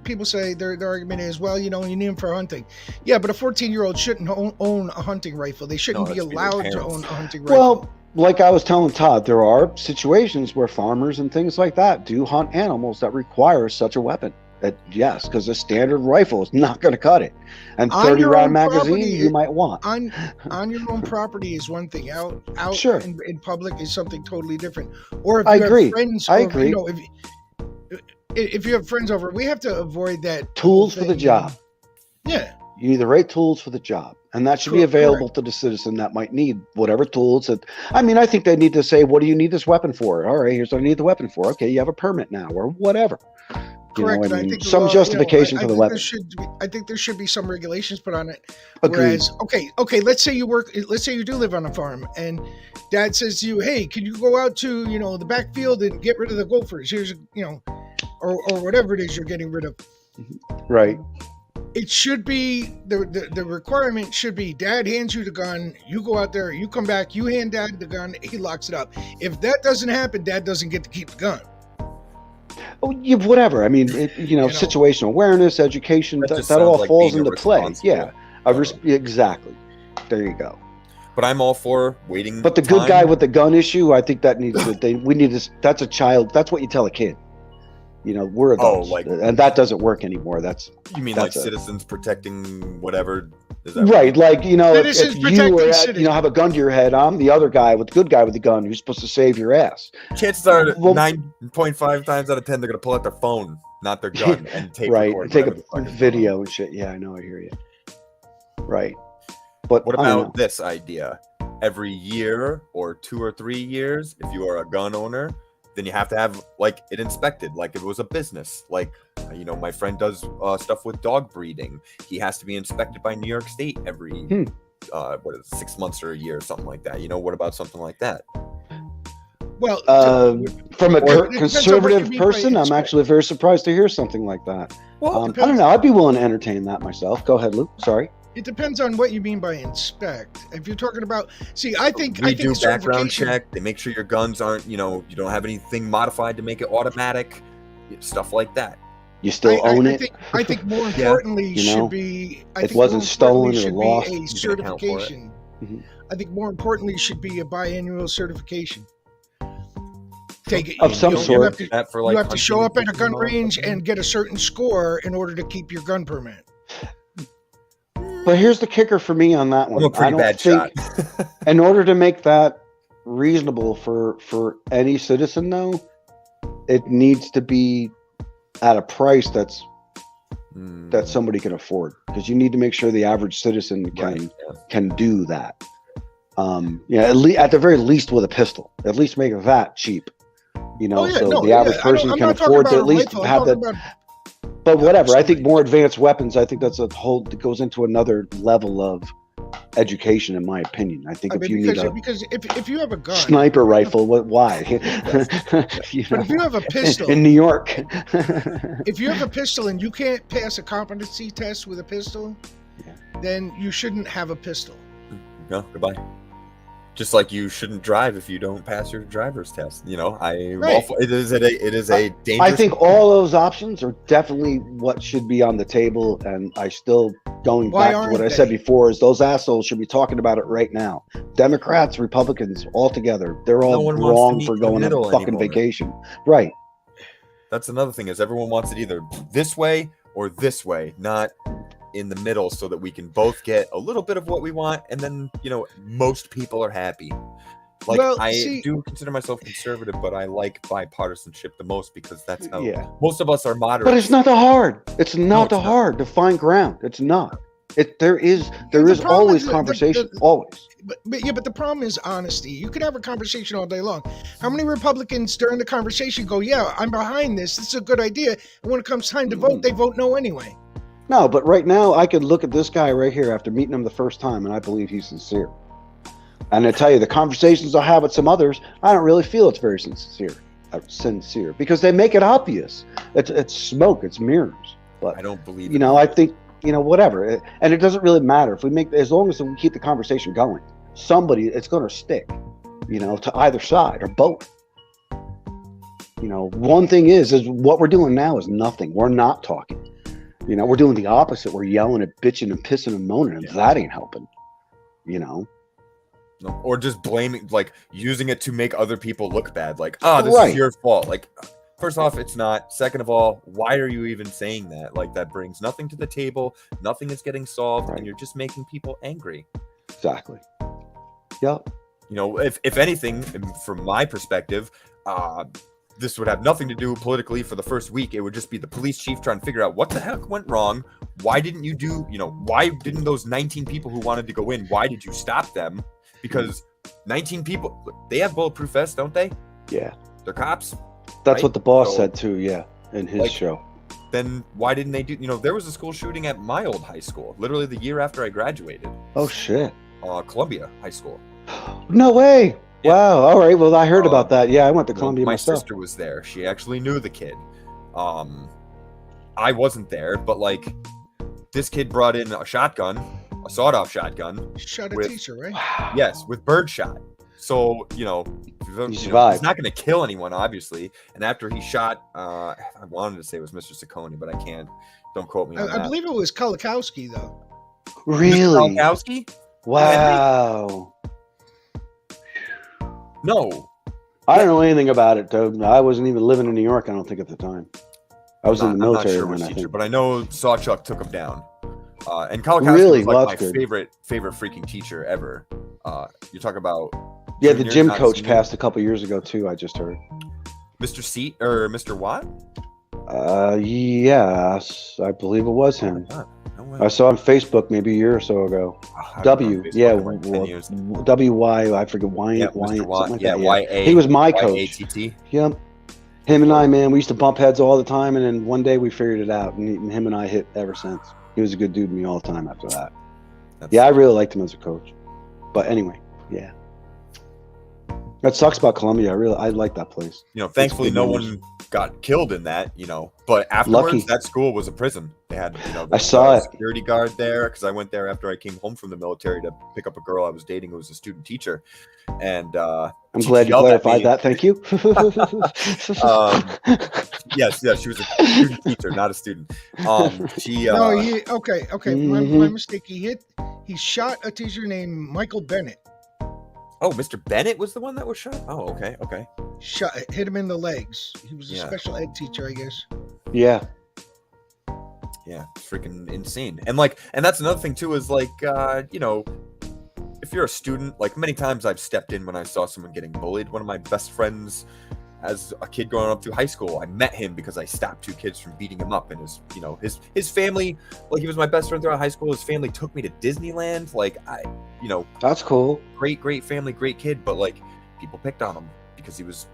people say their argument is, well, you need them for hunting. Yeah, but a 14-year-old shouldn't own a hunting rifle. They shouldn't be allowed to own a hunting rifle. Well, like I was telling Todd, there are situations where farmers and things like that do hunt animals that require such a weapon. Yes, because a standard rifle is not going to cut it. And 30-round magazine you might want. On your own property is one thing. Out sure. in public is something totally different. Or if I you agree. have friends I over, agree. If you have friends over, we have to avoid that. Tools for the job. Yeah. You need the right tools for the job. And that should be available to the citizen that might need whatever tools. I think they need to say, what do you need this weapon for? All right, here's what I need the weapon for. Okay, you have a permit now or whatever. Correct. I think some justification for the weapon. I think there should be some regulations put on it. Agreed. Whereas, okay, let's say you do live on a farm and dad says to you, hey, can you go out to, the backfield and get rid of the gophers? Here's, or whatever it is you're getting rid of. Right. It should be, the requirement should be dad hands you the gun, you go out there, you come back, you hand dad the gun, he locks it up. If that doesn't happen, dad doesn't get to keep the gun. Oh, whatever. Situational awareness, education, that all falls into play. Yeah. Exactly. There you go. But I'm all for waiting. But the good guy with the gun issue, I think that needs to, that's a child. That's what you tell a kid. We're adults. And that doesn't work anymore. You mean citizens protecting whatever? Is that right? Like, citizens if you have a gun to your head, I'm the other guy good guy with the gun who's supposed to save your ass. Chances are 9.5 times out of 10 they're gonna pull out their phone, not their gun, and tape take a video and shit. Yeah, I know. I hear you. Right. But what about this idea? Every year or 2 or 3 years, if you are a gun owner, then you have to have it inspected, like if it was a business. My friend does stuff with dog breeding. He has to be inspected by New York State every 6 months or a year or something like that. What about something like that? Well, from a conservative person, I'm actually very surprised to hear something like that. Well, I don't know. I'd be willing to entertain that myself. Go ahead, Luke. Sorry. It depends on what you mean by inspect. If you're talking about, I think background check. They make sure your guns aren't, you don't have anything modified to make it automatic, stuff like that. You still own it. I think more importantly should be. It wasn't stolen or lost. A certification. Mm-hmm. I think more importantly should be a biannual certification. Take it of some sort. You have to show up at a gun range and get a certain score in order to keep your gun permit. But here's the kicker for me on that one. I'm a pretty bad shot. In order to make that reasonable for any citizen, though, it needs to be at a price that's that somebody can afford, because you need to make sure the average citizen can do that. At the very least with a pistol, at least make that cheap. The average person can afford to at least have that. But whatever, I think more advanced weapons, I think that's that goes into another level of education, in my opinion. I think if you have a gun, sniper rifle, why? But if you have a pistol in New York, if you have a pistol and you can't pass a competency test with a pistol, then you shouldn't have a pistol. No, goodbye. Just like you shouldn't drive if you don't pass your driver's test. It is a dangerous. I think all those options are definitely what should be on the table, and I still going back to what I said before is those assholes should be talking about it right now. Democrats, Republicans, all together, they're all wrong for going on a fucking vacation. Right. That's another thing is everyone wants it either this way or this way, not in the middle, so that we can both get a little bit of what we want, and then most people are happy. I do consider myself conservative, but I like bipartisanship the most, because that's how most of us are moderate. But it's not that hard. It's not that hard to find ground. It's not. There is always conversation, always. But the problem is honesty. You could have a conversation all day long. How many Republicans during the conversation go, "Yeah, I'm behind this. This is a good idea," and when it comes time to vote, they vote no anyway? No, but right now I could look at this guy right here after meeting him the first time, and I believe he's sincere. And I tell you, the conversations I have with some others, I don't really feel it's very sincere, because they make it obvious. It's smoke, it's mirrors. But I don't believe. I think whatever, and it doesn't really matter if we as long as we keep the conversation going. It's going to stick, to either side or both. One thing is what we're doing now is nothing. We're not talking. We're doing the opposite. We're yelling and bitching and pissing and moaning, and that ain't helping. No, or just blaming, like using it to make other people look bad. Like, this is your fault. Like, first off, it's not. Second of all, why are you even saying that? Like, that brings nothing to the table. Nothing is getting solved, and you're just making people angry. Exactly. Yep. If anything, from my perspective, this would have nothing to do politically for the first week. It would just be the police chief trying to figure out what the heck went wrong. Why didn't you do, why didn't those 19 people who wanted to go in, why did you stop them? Because 19 people, they have bulletproof vests, don't they? Yeah. They're cops. That's what the boss said too, in his show. Then why didn't they do, there was a school shooting at my old high school, literally the year after I graduated. Oh, shit. Columbia High School. No way. Yeah. Wow. All right. Well, I heard about that. Yeah, I went to Columbia myself. My sister was there. She actually knew the kid. I wasn't there, but this kid brought in a shotgun, a sawed-off shotgun. Shot a teacher, right? Yes, with birdshot. So he survived. He's not going to kill anyone, obviously. And after he shot, I wanted to say it was Mr. Ciccone, but I can't. Don't quote me on that. I believe it was Kulikowski, though. Really? Mr. Kulikowski? Wow. No. I don't know anything about it, though. I wasn't even living in New York, I don't think, at the time. I was in the military I'm not sure I think. But I know Sawchuck took him down. And Kulikowski was my favorite freaking teacher ever. You talk about... Yeah, the gym coach passed a couple years ago, too, I just heard. Mr. Seat, or Mr. Watt? Yes, I believe it was him. I saw on Facebook maybe a year or so ago. W-Y, I forget, Y, something like that. Y-A. He was my coach. Y-A-T-T. Yep. Him and I, man, we used to bump heads all the time, and then one day we figured it out, and him and I hit ever since. He was a good dude to me all the time after that. I really liked him as a coach. But anyway, yeah. That sucks about Columbia. I like that place. Thankfully no one got killed in that, but afterwards that school was a prison. They had, I saw a security guard there, because I went there after I came home from the military to pick up a girl I was dating who was a student teacher. And I'm glad you clarified that. Thank you. Yes, she was a student teacher, not a student. Okay. My mistake. He shot a teacher named Michael Bennett. Oh, Mr. Bennett was the one that was shot? Oh, okay. Hit him in the legs. He was a special ed teacher, I guess. Yeah. Yeah, it's freaking insane. And that's another thing too, is if you're a student, many times I've stepped in when I saw someone getting bullied. One of my best friends as a kid growing up through high school, I met him because I stopped 2 kids from beating him up, and his family, like, he was my best friend throughout high school. His family took me to Disneyland. Like, That's cool. great family, great kid, but like, people picked on him because he was,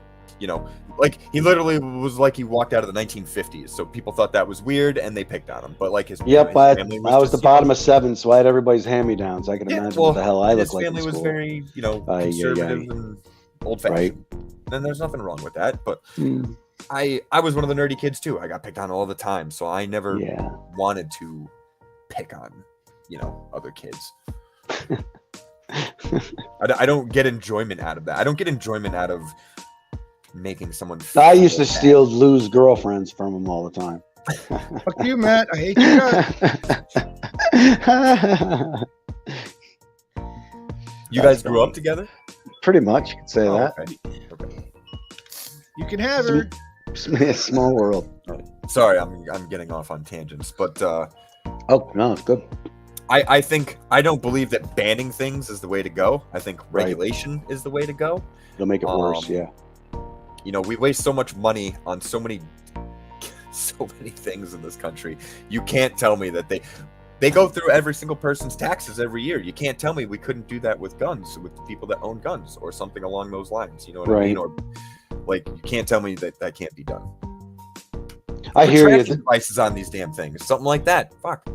like, he literally was like he walked out of the 1950s. So people thought that was weird, and they picked on him. But like his Yep, his family I was just, the bottom of 7, so I had everybody's hand-me-downs. I can imagine what the hell I his look like in family was school. very, Aye, conservative aye. and old-fashioned. And there's nothing wrong with that. But I was one of the nerdy kids too. I got picked on all the time, so I never wanted to pick on, other kids. I don't get enjoyment out of that. I don't get enjoyment out of making someone feel I used to bad. steal Lou's girlfriends from him all the time. Fuck you, Matt. I hate you. You guys grew up together? Pretty much, you could say that. Okay. You can have her. Small world. Sorry, I'm getting off on tangents, but Oh no, it's good. I think I don't believe that banning things is the way to go. I think regulation is the way to go. It'll make it worse. Yeah. We waste so much money on so many things in this country. You can't tell me that they go through every single person's taxes every year. You can't tell me we couldn't do that with guns, with the people that own guns, or something along those lines. You know what I mean? Or like, you can't tell me that can't be done. I hear you. Devices on these damn things, something like that. Fuck.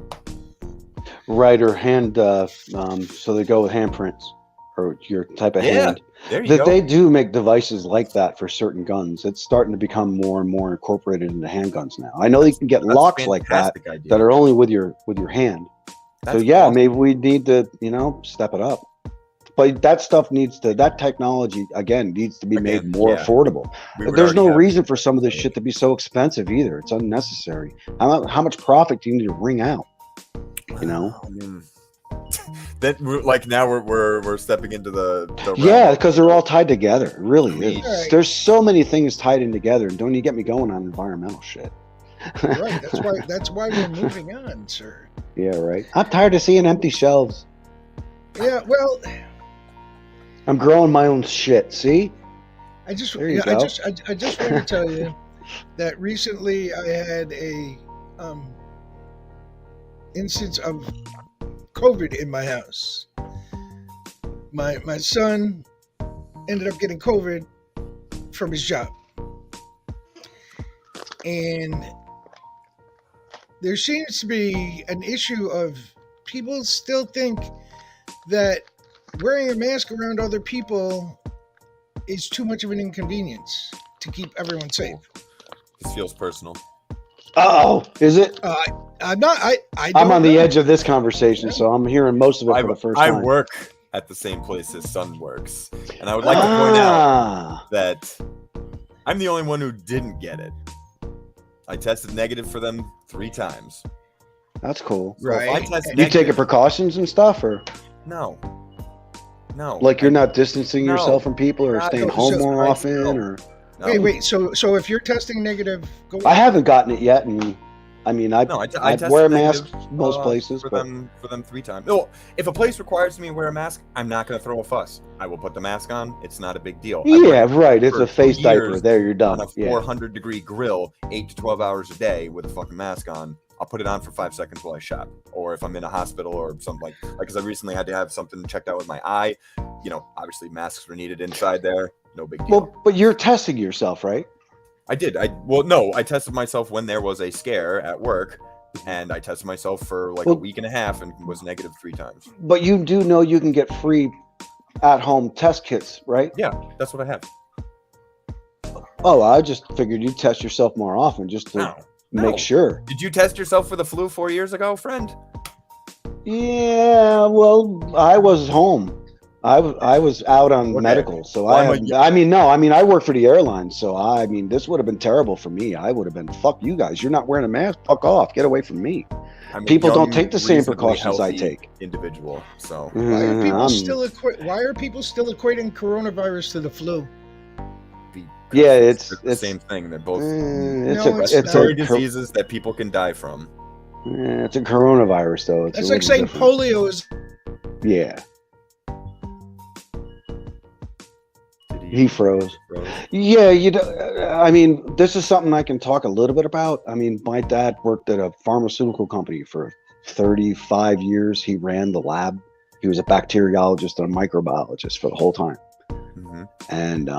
Right, or hand. So they go with handprints, or your type of hand. There you go. They do make devices like that for certain guns. It's starting to become more and more incorporated into handguns now. I know you can get locks like that that are only with your hand. So yeah, awesome. Maybe we need to step it up. But that stuff that technology again needs to be made more affordable. There's no reason for some of this shit to be so expensive either. It's unnecessary. How much profit do you need to wring out? That like now we're stepping into the because they're all tied together. It really is. Right. There's so many things tied in together, and don't you get me going on environmental shit. Right. That's why we're moving on, sir. Yeah, right. I'm tired of seeing empty shelves. Yeah, well, I'm growing my own shit. See? I just want to tell you that recently I had a instance of COVID in my house. My son ended up getting COVID from his job. And there seems to be an issue of people still think that wearing a mask around other people is too much of an inconvenience to keep everyone safe. This feels personal. Uh-oh, is it? I'm not. I'm on the edge of this conversation, so I'm hearing most of it for the first time. I work at the same place his son works, and I would like to point out that I'm the only one who didn't get it. I tested negative for them 3 times. That's cool. So right. You taking precautions and stuff, or no? Like you're not distancing yourself from people, or staying home more often, or. No. Wait. So if you're testing negative, I haven't gotten it yet, and I mean, I wear a mask most places for them 3 times. No, if a place requires me to wear a mask, I'm not going to throw a fuss. I will put the mask on. It's not a big deal. Yeah, right. It's a face diaper. There, you're done. On a 400-degree grill, 8 to 12 hours a day with a fucking mask on. I'll put it on for 5 seconds while I shop, or if I'm in a hospital or something like because I recently had to have something checked out with my eye. Obviously masks were needed inside there. No big deal. Well, but you're testing yourself, right? I did. I tested myself when there was a scare at work, and I tested myself for a week and a half and was negative 3 times. But you do know you can get free at-home test kits, right? Yeah, that's what I have. Oh, I just figured you'd test yourself more often just to make sure. Did you test yourself for the flu 4 years ago, friend? Yeah, well, I was home. I was out on medical, so I work for the airline, so this would have been terrible for me. I would have been, fuck you guys, you're not wearing a mask, fuck off, get away from me. People don't take the same precautions I take. Individual, so why are people still equating coronavirus to the flu? Yeah, it's the same thing. They're both it's diseases that people can die from. It's a coronavirus, though. It's like saying polio is. Yeah. Did he He froze. froze. Yeah, I mean, this is something I can talk a little bit about. I mean, my dad worked at a pharmaceutical company for 35 years. He ran the lab. He was a bacteriologist and a microbiologist for the whole time. Mhm. And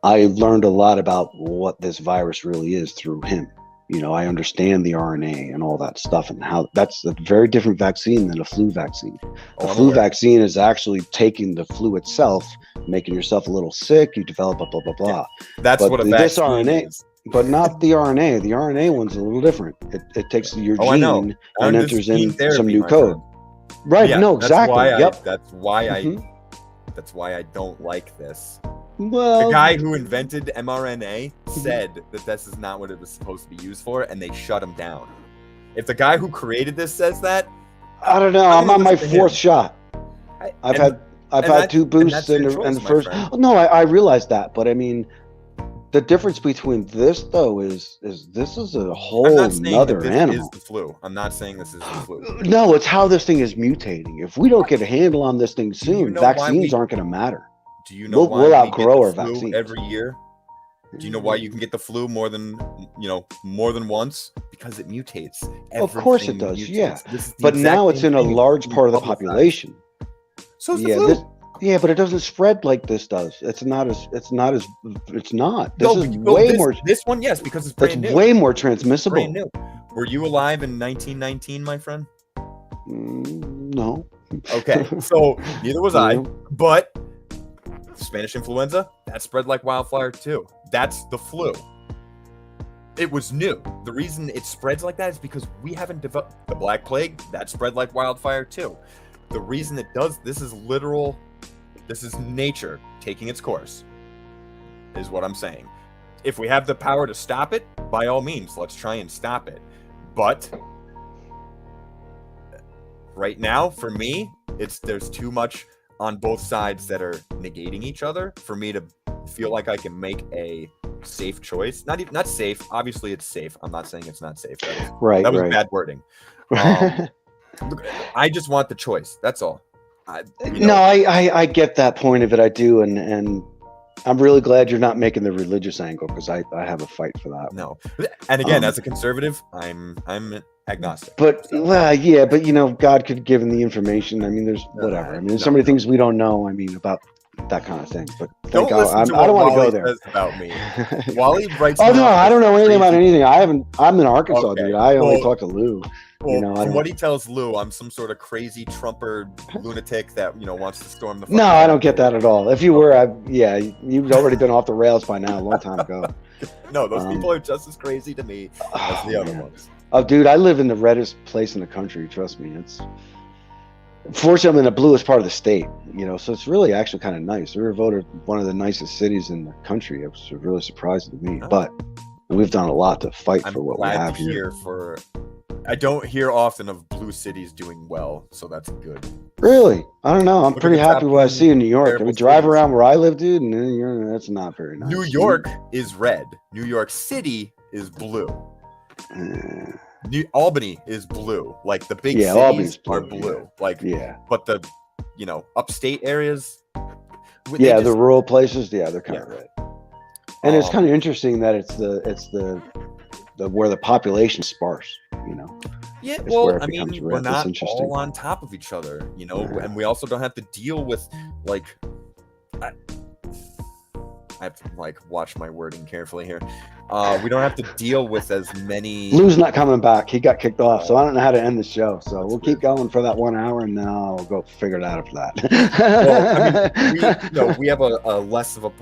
I learned a lot about what this virus really is through him. You know, I understand the RNA and all that stuff, and how that's a very different vaccine than a flu vaccine. Oh, The I'm flu aware. vaccine is actually taking the flu itself, making yourself a little sick. You develop blah blah blah. That's but what a this vaccine RNA is. But not the RNA. The RNA one's a little different. It takes your Oh, I know. gene and This is enters gene in therapy, some new my code. friend. Right? Yeah, No, exactly. Yep. That's why Mhm. That's why I don't like this. Well, The guy who invented mRNA said that this is not what it was supposed to be used for, and they shut him down. If the guy who created this says that, I don't know. I'm I'm gonna on my listen to him. fourth shot. I've had and had two and boosts that's in your the choice, my first. friend. No, I realize that, but I mean, the difference between this though is this is a I'm whole not saying that nother this animal. is the flu. I'm not saying this is the flu. No, it's how this thing is mutating. If we don't get a handle on this thing you soon, know why vaccines we- aren't going to matter. Do you know We'll- why we'll we outgrow get our the flu vaccines. every year? Do you know why you can get the flu more than once? Because it mutates. Of course it Everything does, mutates. yeah. This is the But exact now it's same in a thing. large It's part of the publicized. population. So is the Yeah, flu. but it doesn't spread like this does. It's not. This No, is but- way this, more. This one, yes, because it's It's brand new. way more Brand transmissible. new. Were you alive in 1919, my friend? No. Okay, so neither was I. No. But Spanish influenza, that spread like wildfire too. That's the flu. It was new. The reason it spreads like that is because we haven't developed the Black Plague. That spread like wildfire too. The reason it does this is literal. This is nature taking its course. Is what I'm saying. If we have the power to stop it, by all means, let's try and stop it. But right now, for me, there's too much on both sides that are negating each other for me to feel like I can make a safe choice. Not safe. Obviously, it's safe. I'm not saying it's not safe. Right. That was right. bad wording. Look, I just want the choice. That's all. No, I get that point of it. I do, and I'm really glad you're not making the religious angle, because I have a fight for that. No. And again, Um, as a conservative, I'm agnostic. But So, well, yeah, but God could give him the information. I mean, there's whatever. I mean, there's so many things we don't know. I mean, about that kind of thing. But don't listen to I don't want to go Wally there. says about me. Wally writes. Oh me no, off I as don't know anything about crazy. anything. I'm in Arkansas, Okay, dude. I only well- talk to Lou. Well, I from don't- what he tells Lou, I'm some sort of crazy Trumper lunatic that wants to storm the. No, I don't get that at all. If you were, you've already been off the rails by now, a long time ago. No, those Um, people are just as crazy to me as the other man. ones. Oh, dude, I live in the reddest place in the country. Trust me, it's. Fortunately, I'm in the bluest part of the state, so it's really actually kind of nice. We were voted one of the nicest cities in the country. It was really surprising to me, Oh. but we've done a lot to fight I'm for what we glad have to here. hear I don't hear often of blue cities doing well, so that's good. Really, I don't know. I'm Look at pretty the happy top what I 10 see in New York. I terrible mean, drive cities. around where I live, dude, and that's not very nice. New York is red. New York City is blue. Uh, Albany is blue. Like the big Yeah, cities Albany's blue, are blue. Like, yeah, but the upstate areas. they yeah, the just- rural places, they're kind of Yeah. red. And it's Um, kind of interesting that it's the where the population's sparse. Yeah, It's well, where it I mean, becomes we're red. That's not interesting. all on top of each other, Yeah. and we also don't have to deal with I have to watch my wording carefully here. We don't have to deal with as many. Lou's not coming back. He got kicked off, so I don't know how to end the show. So That's we'll keep going for that 1 hour, and then I'll go figure it out after that. Well, I mean, we have a less of a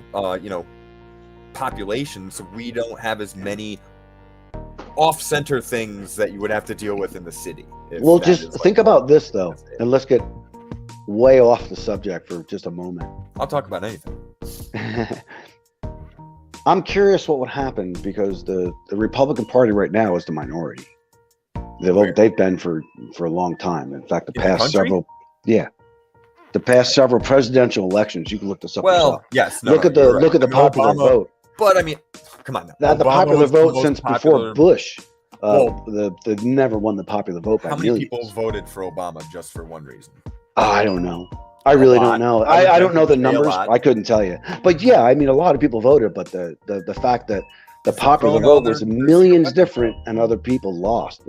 population, so we don't have as many off-center things that you would have to deal with in the city. if Well, that just is, think what about this you're though, saying. and let's get way off the subject for just a moment. I'll talk about anything. I'm curious what would happen, because the Republican Party right now is the minority. Where? They've been for a long time. In fact, In the country? the past several presidential elections. You can look this up Well, yourself. yes. Look at the popular Obama, vote. But I mean, come on now. The Obama popular was the vote most since popular- before Bush. Well, the never won the popular vote by How many millions. people voted for Obama just for one reason? I don't know. I A really lot. don't know. I would I don't know the definitely say a numbers. lot. I couldn't tell you. But yeah, I mean, a lot of people voted, but the fact that the popular throwing all vote was their millions weapons different and other people lost.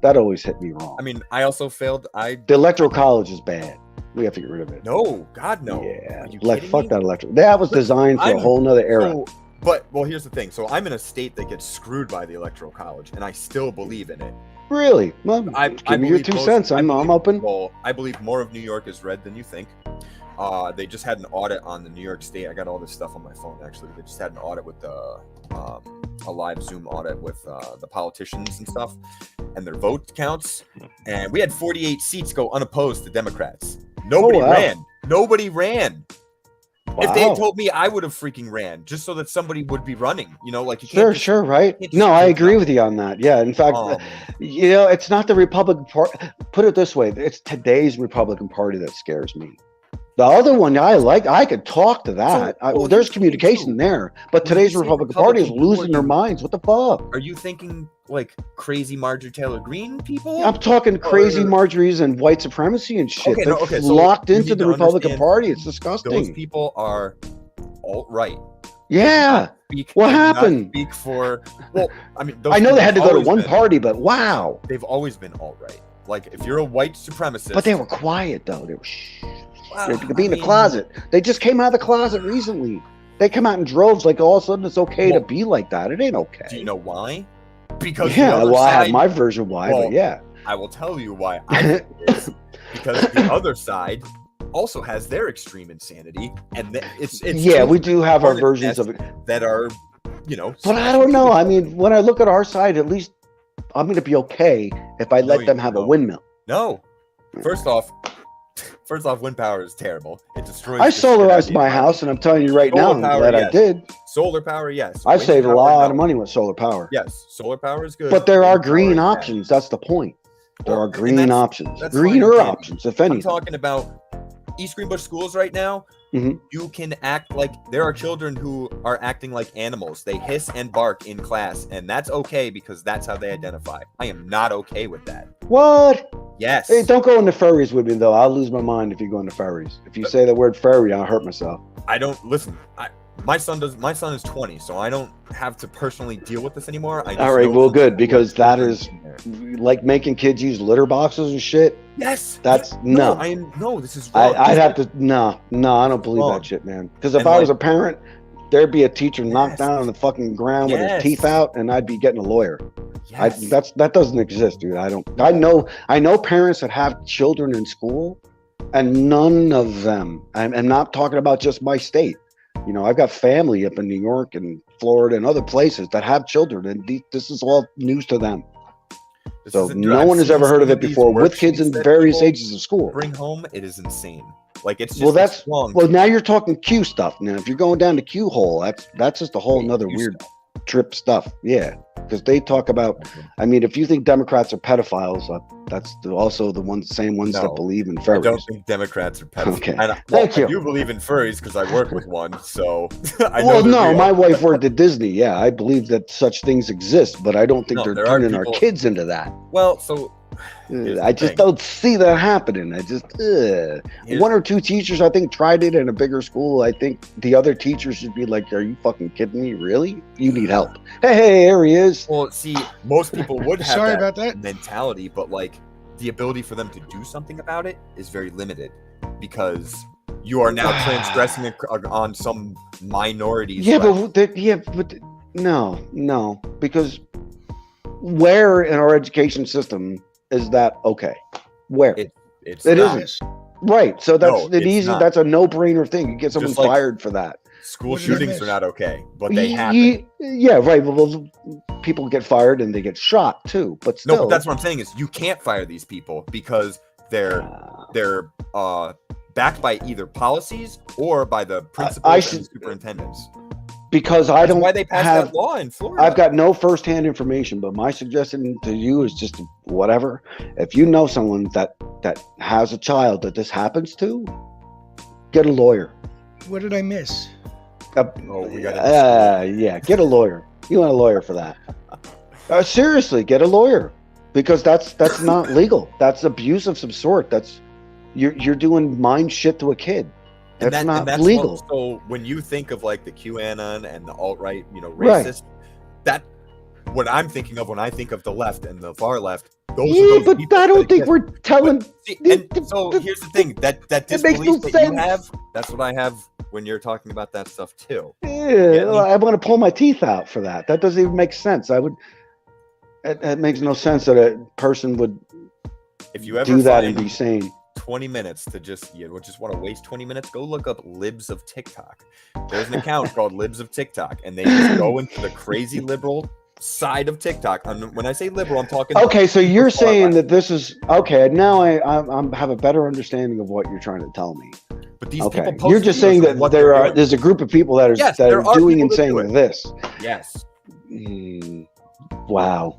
That always hit me wrong. I mean, I also failed. The electoral college is bad. We have to get rid of it. No, God, no. Yeah, Are you like kidding fuck me? that electoral. That was designed for a I'm whole nother era. So, but well, here's the thing. So I'm in a state that gets screwed by the electoral college, and I still believe in it. Really? Well, I give me your believe 2 most- cents. I I'm believe- open. Well, I believe more of New York is red than you think. They just had an audit on the New York State. I got all this stuff on my phone actually. They just had an audit with a live Zoom audit with the politicians and stuff, and their vote counts. And we had 48 seats go unopposed to Democrats. Nobody wow. ran. Nobody ran. If they had Wow. told me, I would have freaking ran just so that somebody would be running. You know, like you Sure, can't just, sure, right? can't just No, I do agree that. with you on that. Yeah, in fact, you know, it's not the Republican Party. Put it this way: it's today's Republican Party that scares me. The other one, I like. I could talk to that. So, well, there's here's the thing, communication too. there, but When today's you say Republican Party is Republican, who are losing their you- minds. What the fuck? Are you thinking like crazy Marjorie Taylor Greene people? I'm talking crazy Or- Marjories and white supremacy and shit. Okay, They're no, okay, so locked you into need the to Republican understand Party. It's Those disgusting. people are alt-right. Yeah. Speak, What they do not happened? Speak for well, I mean, those I know people they had to have go to always one been- party, but wow. They've always been alt-right. Like if you're a white supremacist, But they were quiet though. They were shh. well, They could be in I the mean, closet. They just came out of the closet recently. They come out in droves. Like all of a sudden, it's okay to Well, be like that. It ain't okay. Do you know why? Because the Yeah, other well, I have side- my version why, Well, but yeah. I will tell you why I think it is. Because the other side also has their extreme insanity, and it's Yeah, children we do have our on the versions test of it. that are, you know. But I don't know. I mean, when I look at our side, at least I'm going to be okay if I let you them have a won't. windmill. No. First off, wind power is terrible. It destroys. I the shit out of solarized the my environment. house, and I'm telling you right Solar now power, that I yes. did. Solar power, yes. I Wind saved a power, lot no. of money with solar power. Yes, solar power is good. But there are Wind power is green bad. options. That's the point. There Well, are and green that's- options. that's fine Greener and dandy. options, if I'm anything. talking about East Greenbush schools right now. Mhm. You can act like there are children who are acting like animals. They hiss and bark in class, and that's okay because that's how they identify. I am not okay with that. What? Yes. Hey, don't go into furries with me, though. I'll lose my mind if you go into furries. If you say the word furry, I'll hurt myself. I don't listen. My son is 20, so I don't have to personally deal with this anymore. I just All right, know well, from good, people because with that children is in there. like making kids use litter boxes and shit. Yes. That's no. No, this is wrong. I'd have to no, I don't believe wrong. that shit, man. Because if And I was like- a parent, there'd be a teacher knocked Yes. down on the fucking ground with his Yes. teeth out, and I'd be getting a lawyer. Yes. That doesn't exist, dude. I know parents that have children in school, and none of them. I'm not talking about just my state. You know, I've got family up in New York and Florida and other places that have children, and this is all news to them. This So is a- no I've one has seen ever heard of some it these before with kids worksheets in that various people ages of school. bring home. It is insane. Like it's just Well, that's- it's wrong. Well, now you're talking Q stuff. Now, if you're going down to Q hole, that's just a whole nother Q weird stuff. trip stuff. Yeah, because they talk about. I mean, if you think Democrats are pedophiles, that's also the same ones No, that believe in I furries. don't think Democrats are pedophiles. Okay. And Thank you. I do believe in furries because I work with one. So I know Well, they're no, real. my wife worked at Disney. Yeah, I believe that such things exist, but I don't think No, they're there are turning our people- kids into that. Well, so Here's I the just thing. don't see that happening. Here's- One or two teachers, I think, tried it in a bigger school. I think the other teachers should be like, "Are you fucking kidding me? Really? You need help." Hey, here he is. well, see, most people would have Sorry that about that. mentality, but like the ability for them to do something about it is very limited because you are now transgressing on some minorities. Yeah, rights. but no, because where in our education system is that okay? Where? It's it not. isn't. Right. So that's No, an it's easy. not. That's a no-brainer thing. You get someone Just like- fired for that. School What did I shootings miss? are not okay, but they happen. Yeah, right. Well, people get fired and they get shot too. But still, No, but that's what I'm saying is you can't fire these people because they're backed by either policies or by the principals I and should- superintendents. because I That's don't why they passed have. that law in Florida. I've got no firsthand information, but my suggestion to you is just whatever. If you know someone that has a child that this happens to, get a lawyer. What did I miss? Oh, we got Yeah, get a lawyer. You want a lawyer for that? Seriously, get a lawyer because that's not legal. That's abuse of some sort. That's you're doing mind shit to a kid. That's not legal. So when you think of like the QAnon and the alt-right, Right. racist, that what I'm thinking of when I think of the left and the far left. Those Yeah, are those but people I don't that think exist. we're telling. See, and so here's the thing: that makes disbelief no that sense. you have, that's what I have when you're talking about that stuff too. Yeah, I want to pull my teeth out for that. That doesn't even make sense. It makes no sense that a person would If you ever do that and find be sane. 20 minutes to just want to waste 20 minutes, go look up Libs of TikTok. There's an account called Libs of TikTok, and they just go into the crazy liberal side of TikTok. When I say liberal, I'm talking. Okay, so you're far saying left. that this is okay. Now I have a better understanding of what you're trying to tell me. But these Okay, people post you're just videos saying of that what they're doing. there's a group of people that are Yes, that there are are doing people and that saying do it. this. Yes. Wow.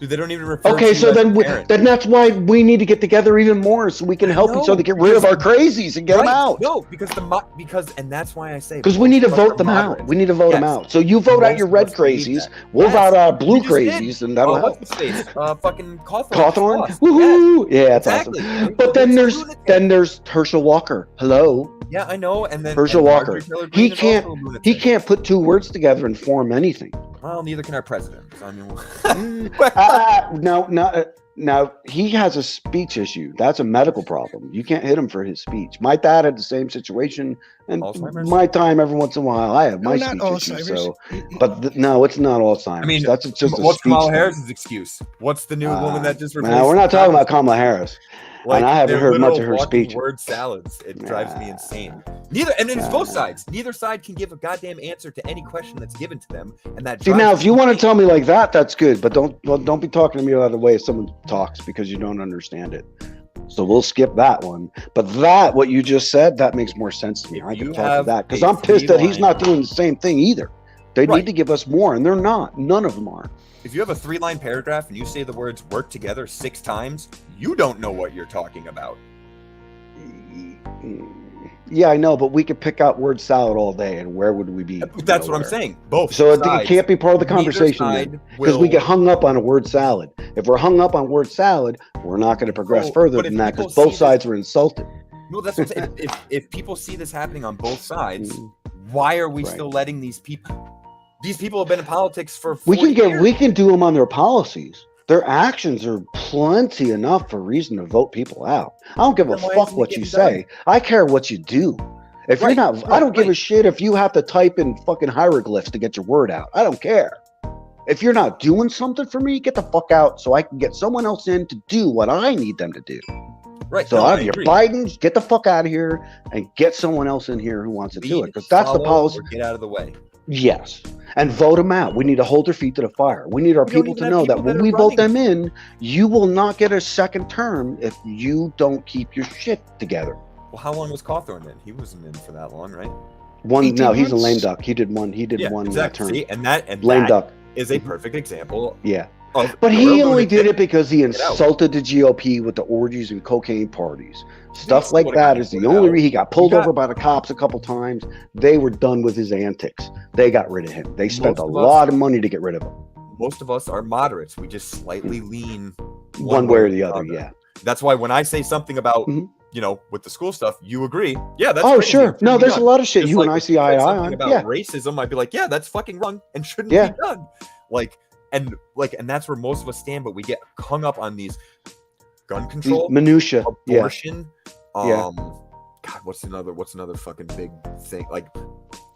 Dude, they don't even refer Okay, to so you as then a parent. then that's why we need to get together even more so we can help each No, other get rid of our because- crazies and get them Right. out. No, because and that's why I say Because we need to most of us vote are them out. moderates. We need to vote them Yes. out. So you vote out Most your of red us need crazies. that. We'll Yes. vote out our blue You just did. crazies, and that'll help. What's his face? Fucking Cawthorn. Cawthorn? Yes. Woohoo! Yeah, that's Exactly. awesome. But then there's Herschel Walker. Hello, Yeah, I know. And then Herschel and Walker. Marjorie Taylor He Greene is can't- also a lunatic. he can't put two words together and form anything. Well, neither can our president. So, I mean, Now he has a speech issue. That's a medical problem. You can't hit him for his speech. My dad had the same situation, and Alzheimer's? my time every once in a while I have No, my not speech issue. Alzheimer's. So, but no, it's not Alzheimer's. I mean, that's just a what's speech Kamala thing. Harris's excuse? What's the new woman that just replaced? Now we're not talking about Kamala? Kamala Harris. Like, and I haven't they're heard much literal of her walking speech. Word salads. It drives me Nah. insane. It's both Nah. sides. Neither side can give a goddamn answer to any question that's given to them, and that. See, drives now me if you want to insane. tell me like that, that's good. But don't be talking to me about the way someone talks because you don't understand it. So we'll skip that one. But what you just said, that makes more sense to me. If I you can talk to have that because a I'm pissed that he's not three-line- doing the same thing either. They Right. need to give us more, and they're not. None of them are. If you have a 3-line paragraph and you say the words "work together" 6 times, you don't know what you're talking about. Yeah, I know, but we could pick out word salad all day, and where would we be? That's what I'm Nowhere. saying. Both. So it sides. can't be part of the Neither conversation side because we will- get hung up on a word salad. If we're hung up on word salad, we're not going to progress So, further but than if that people because both see sides are insulted. No, that's what I'm saying. If people see this happening on both sides, Mm. why are we Right. still letting these people? These people have been in politics for 40 We can years. do them on their policies. Their actions are plenty enough for reason to vote people out. I don't give a Then why fuck isn't it what you getting say. I care what you do. If Right, you're not, I right, don't give a right. shit if you have to type in fucking hieroglyphs to get your word out. I don't care. If you're not doing something for me, get the fuck out so I can get someone else in to do what I need them to do. Right. So no, I I have your agree. Bidens, get the fuck out of here and get someone else in here who wants to do it. Lead, Because that's the follow, policy. or Get out of the way. Yes. And vote them out. We need to hold their feet to the fire. We need our We don't people even to have know that people when that are we vote them running. in, you will not get a second term if you don't keep your shit together. Well, how long was Cawthorn in? He wasn't in for that long, right? One- 18 No, he's a months? lame duck. He did one. He did Yeah, one exactly. term. See, and that Lame duck. is a perfect example. Yeah. Of But you're he a only lunatic. did it because he out. insulted the GOP with the orgies and cocaine parties. Stuff still like would've that gotten is the voted only out. reason he got pulled He got- over by the cops a couple times. They were done with his antics. They got rid of him. They spent Most a of us- lot of money to get rid of him. Most of us are moderates. We just slightly lean One way or the other, yeah. That's why when I say something about, Mhm. with the school stuff, you agree. Yeah, that's Oh, crazy. sure. It shouldn't No, be there's a done. lot of shit Just you like and I if see you eye said to eye something on. about Yeah. racism, I'd be like, yeah, that's fucking wrong and shouldn't Yeah. be done. And that's where most of us stand, but we get hung up on these gun control, Minutia. Yeah. abortion, Yeah. God, what's another fucking big thing? Like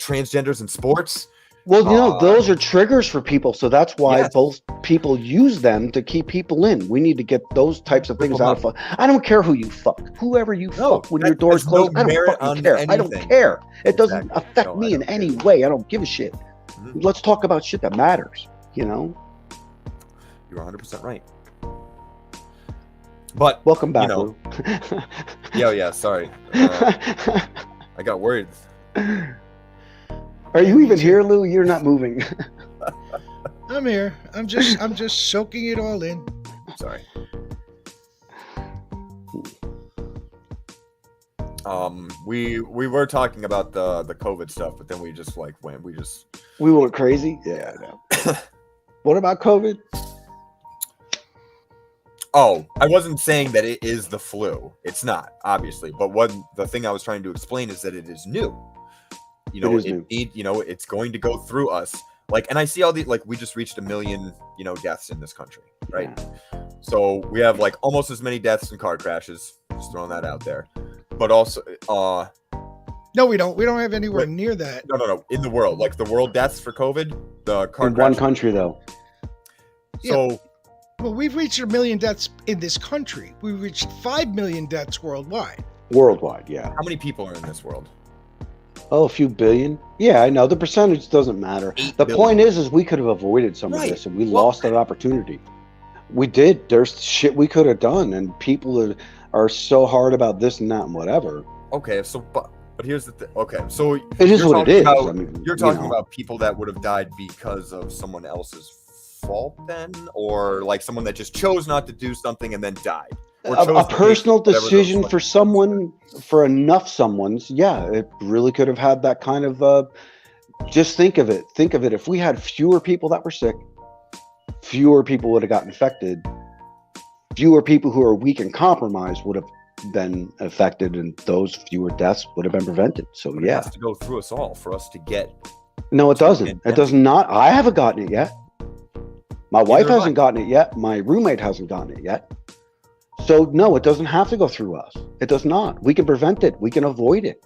transgenders in sports. Well, those are triggers for people. So that's why Yes. both people use them to keep people in. We need to get those types of things Ripple out of fuck. I don't care who you fuck. Whoever you No, fuck when that your door's has no closed, I don't merit fucking on care. I don't anything. care. It doesn't Exactly. affect No, I me in don't any care. way. I don't give a shit. Mhm. Let's talk about shit that matters, You're 100% right. But Welcome back, know, Lou. yeah, sorry. I got worried. Are you even here, Lou? You're not moving. I'm here. I'm just soaking it all in. Sorry. We were talking about the COVID stuff, but then we just went. We went crazy. Yeah, I know. What about COVID? Oh, I wasn't saying that it is the flu. It's not, obviously. But the thing I was trying to explain is that it is new. You know, it's going to go through us. Like, and I see all the, like, we just reached 1 million, deaths in this country, right? Yeah. So we have like almost as many deaths in car crashes. Just throwing that out there. But also, no, we don't. We don't have anywhere near that. No. In the world, like the world deaths for COVID, the car in one country though. So. Yeah. Well, we've reached 1 million deaths in this country. We've reached 5 million deaths worldwide. Worldwide, yeah. How many people are in this world? Oh, a few billion. Yeah, I know. The percentage doesn't matter. The point is we could have avoided some of this, and we lost that opportunity. We did. There's shit we could have done, and people are so hard about this and that and whatever. Okay, so but here's the thing. Okay, so it is what it is. I mean, you're talking about people that would have died because of someone else's fault, then, or like someone that just chose not to do something and then died. A personal decision for someone, for enough someone's, yeah, it really could have had that kind of. Just think of it. If we had fewer people that were sick, fewer people would have gotten infected. Fewer people who are weak and compromised would have been affected, and those fewer deaths would have been prevented. So but yeah, it has to go through us all for us to get. No, it doesn't. It does not. I haven't gotten it yet. My wife hasn't gotten it yet. My roommate hasn't gotten it yet. So no, it doesn't have to go through us. It does not. We can prevent it. We can avoid it.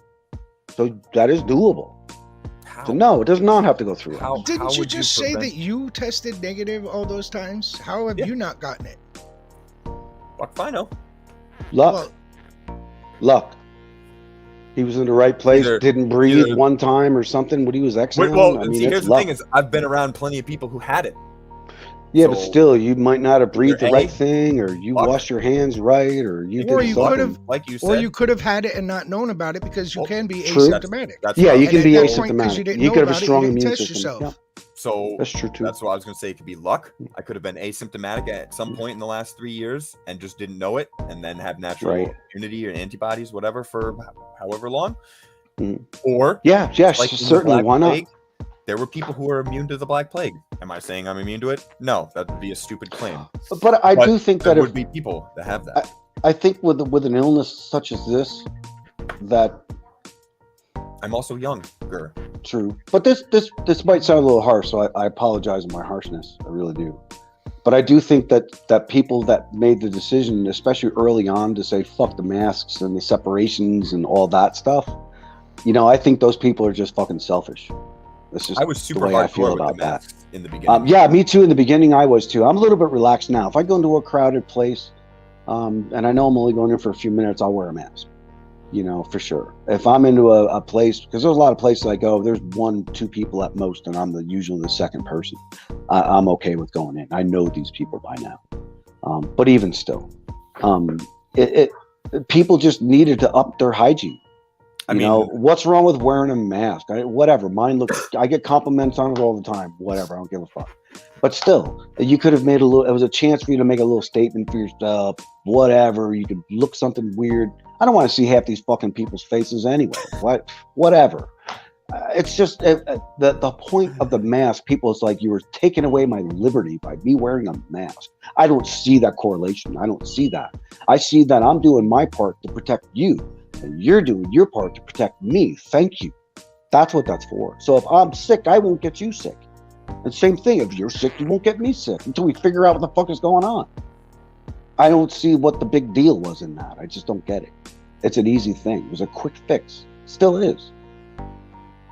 So that is doable. How? So no, it does not have to go through us. Didn't you just say that you tested negative all those times? How have you not gotten it? Fuck, I know. Luck. He was in the right place, didn't breathe one time or something when he was exhaling. Well, here's the thing is, I've been around plenty of people who had it. Yeah, but still, you might not have breathed the right thing, or you washed your hands right, or you did something. Like you said, or you could have had it and not known about it because you can be asymptomatic. Yeah, you can be asymptomatic. You could have a strong immune system. Yourself. So that's true too. That's what I was going to say. It could be luck. I could have been asymptomatic at some point in the last 3 years and just didn't know it, and then have natural immunity or antibodies, whatever, for however long. Or certainly. Why not? There were people who were immune to the Black Plague. Am I saying I'm immune to it? No, that would be a stupid claim. But I do think that there would be people that have that. I think with an illness such as this, that I'm also younger. True, but this might sound a little harsh, so I apologize for my harshness. I really do. But I do think that people that made the decision, especially early on, to say fuck the masks and the separations and all that stuff, I think those people are just fucking selfish. That's just I was super the way I feel about that. In the beginning. Yeah, me too. In the beginning, I was too. I'm a little bit relaxed now. If I go into a crowded place, and I know I'm only going in for a few minutes, I'll wear a mask. For sure. If I'm into a place, because there's a lot of places I go, there's 1-2 people at most, and I'm usually the second person. I'm okay with going in. I know these people by now. But even still, people just needed to up their hygiene. I mean, what's wrong with wearing a mask? Whatever. Mine looks. I get compliments on it all the time. Whatever. I don't give a fuck. But still, you could have made a little. It was a chance for you to make a little statement for yourself. Whatever. You could look something weird. I don't want to see half these fucking people's faces anyway. Whatever. It's just the point of the mask. People, it's like you were taking away my liberty by me wearing a mask. I don't see that correlation. I don't see that. I see that I'm doing my part to protect you. And you're doing your part to protect me. Thank you. That's what that's for. So if I'm sick, I won't get you sick. And same thing, if you're sick, you won't get me sick until we figure out what the fuck is going on. I don't see what the big deal was in that. I just don't get it. It's an easy thing. It was a quick fix. Still is.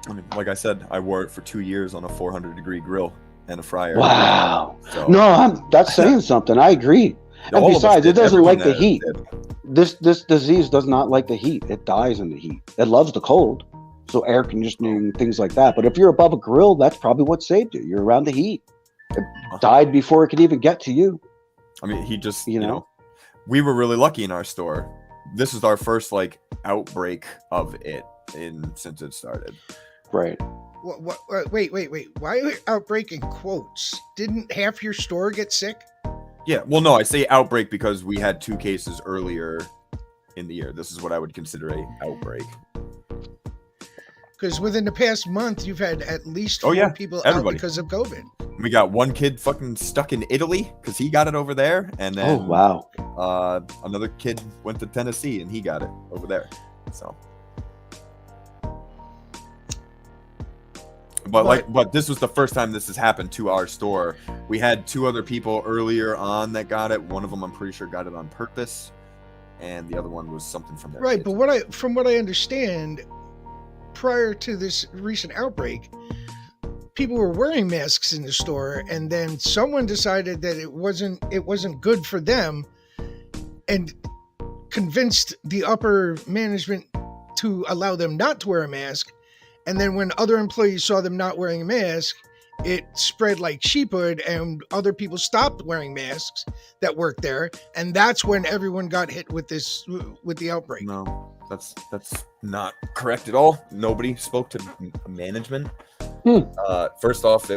I mean, like I said, I wore it for 2 years on a 400-degree grill and a fryer. Wow. So. No, that's saying something. I agree. And besides, it doesn't like the heat. This disease does not like the heat. It dies in the heat. It loves the cold. So air conditioning, things like that. But if you're above a grill, that's probably what saved you. You're around the heat. It died before it could even get to you. I mean, he just, we were really lucky in our store. This is our first outbreak of it since it started. Right. Wait. Why are you outbreaking quotes? Didn't half your store get sick? Yeah, well, no, I say outbreak because we had 2 cases earlier in the year. This is what I would consider a outbreak. Because within the past month, you've had at least 4 people out because of COVID. We got one kid fucking stuck in Italy because he got it over there, and then Oh wow. another kid went to Tennessee and he got it over there. So, but this was the first time this has happened to our store. We had 2 other people earlier on that got it. One of them, I'm pretty sure, got it on purpose, and the other one was something from their Right, kids. but from what I understand, prior to this recent outbreak, people were wearing masks in the store, and then someone decided that it wasn't good for them, and convinced the upper management to allow them not to wear a mask. And then when other employees saw them not wearing a mask, it spread like sheephood, and other people stopped wearing masks that worked there, and that's when everyone got hit with the outbreak. No, that's not correct at all. Nobody spoke to management. First off,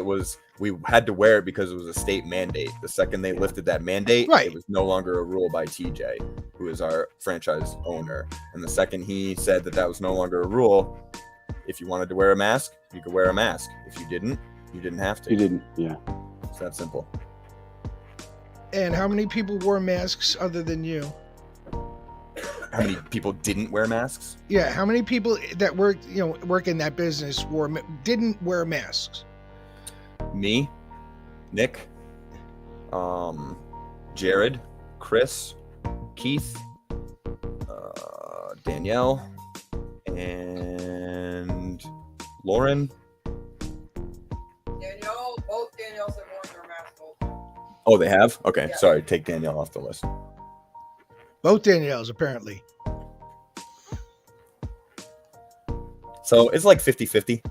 we had to wear it because it was a state mandate. The second they lifted that mandate, Right. It was no longer a rule by TJ, who is our franchise owner. And the second he said that was no longer a rule, if you wanted to wear a mask, you could wear a mask. If you didn't, you didn't have to. You didn't. Yeah. It's that simple. And how many people wore masks other than you? How many people didn't wear masks? Yeah, how many people that work in that business didn't wear masks? Me, Nick, Jared, Chris, Keith, Danielle, and Lauren. Both Danielles have worn their masks also. Oh, they have? Okay, Yeah. sorry. Take Danielle off the list. Both Danielles, apparently. So it's like 50-50.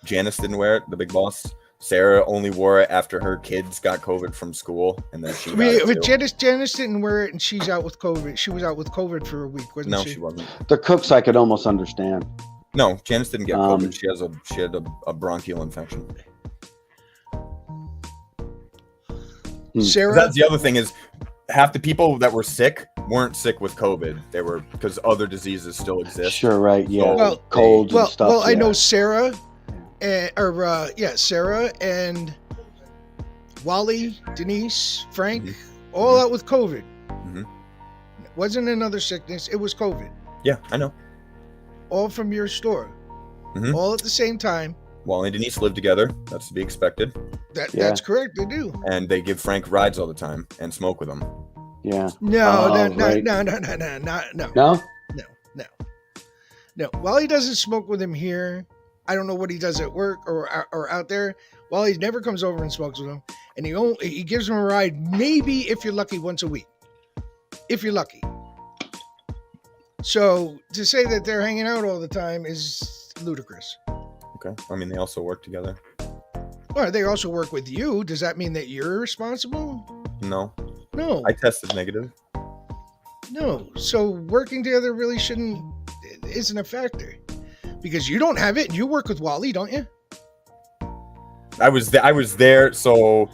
Janice didn't wear it, the big boss. Sarah only wore it after her kids got COVID from school, and then she got it But too. Janice didn't wear it, and she's out with COVID. She was out with COVID for a week, wasn't No, she? she wasn't. The cooks I could almost understand. No, Janice didn't get COVID. Um, She had a bronchial infection. Sarah, That's the other thing is half the people that were sick weren't sick with COVID. They were because other diseases still exist. Sure, right. Yeah. Well, Colds and stuff. well, I yeah. know Sarah, Sarah and Wally, Denise, Frank, all out with COVID. Mhm. It wasn't another sickness; it was COVID. Yeah, I know. All from your store, Mhm. all at the same time. Wally and Denise live together. That's to be expected. That's correct. They do. And they give Frank rides all the time and smoke with him. Yeah. No, Oh, no, right. no. No. No, Wally doesn't smoke with him here. I don't know what he does at work or out there. Wally never comes over and smokes with him, and he gives him a ride maybe if you're lucky once a week, if you're lucky. So to say that they're hanging out all the time is ludicrous. Okay. I mean, they also work together. All right, they also work with you. Does that mean that you're responsible? No, No, I tested negative. no. So working together really isn't a factor because you don't have it. And you work with Wally, don't you? I was there. So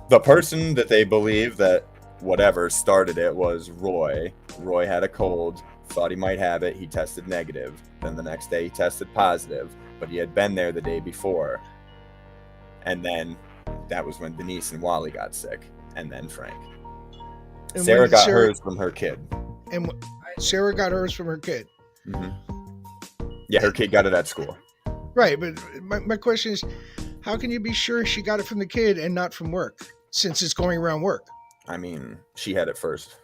the person that they believe that whatever started it was Roy. Roy had a cold, thought he might have it. He tested negative. Then the next day he tested positive, but he had been there the day before. And then that was when Denise and Wally got sick, and then Frank. And Sarah when did got hers from her kid. And Sarah got hers from her kid. Yeah, her kid got it at school. Right, but my question is, how can you be sure she got it from the kid and not from work, since it's going around work? I mean, she had it first.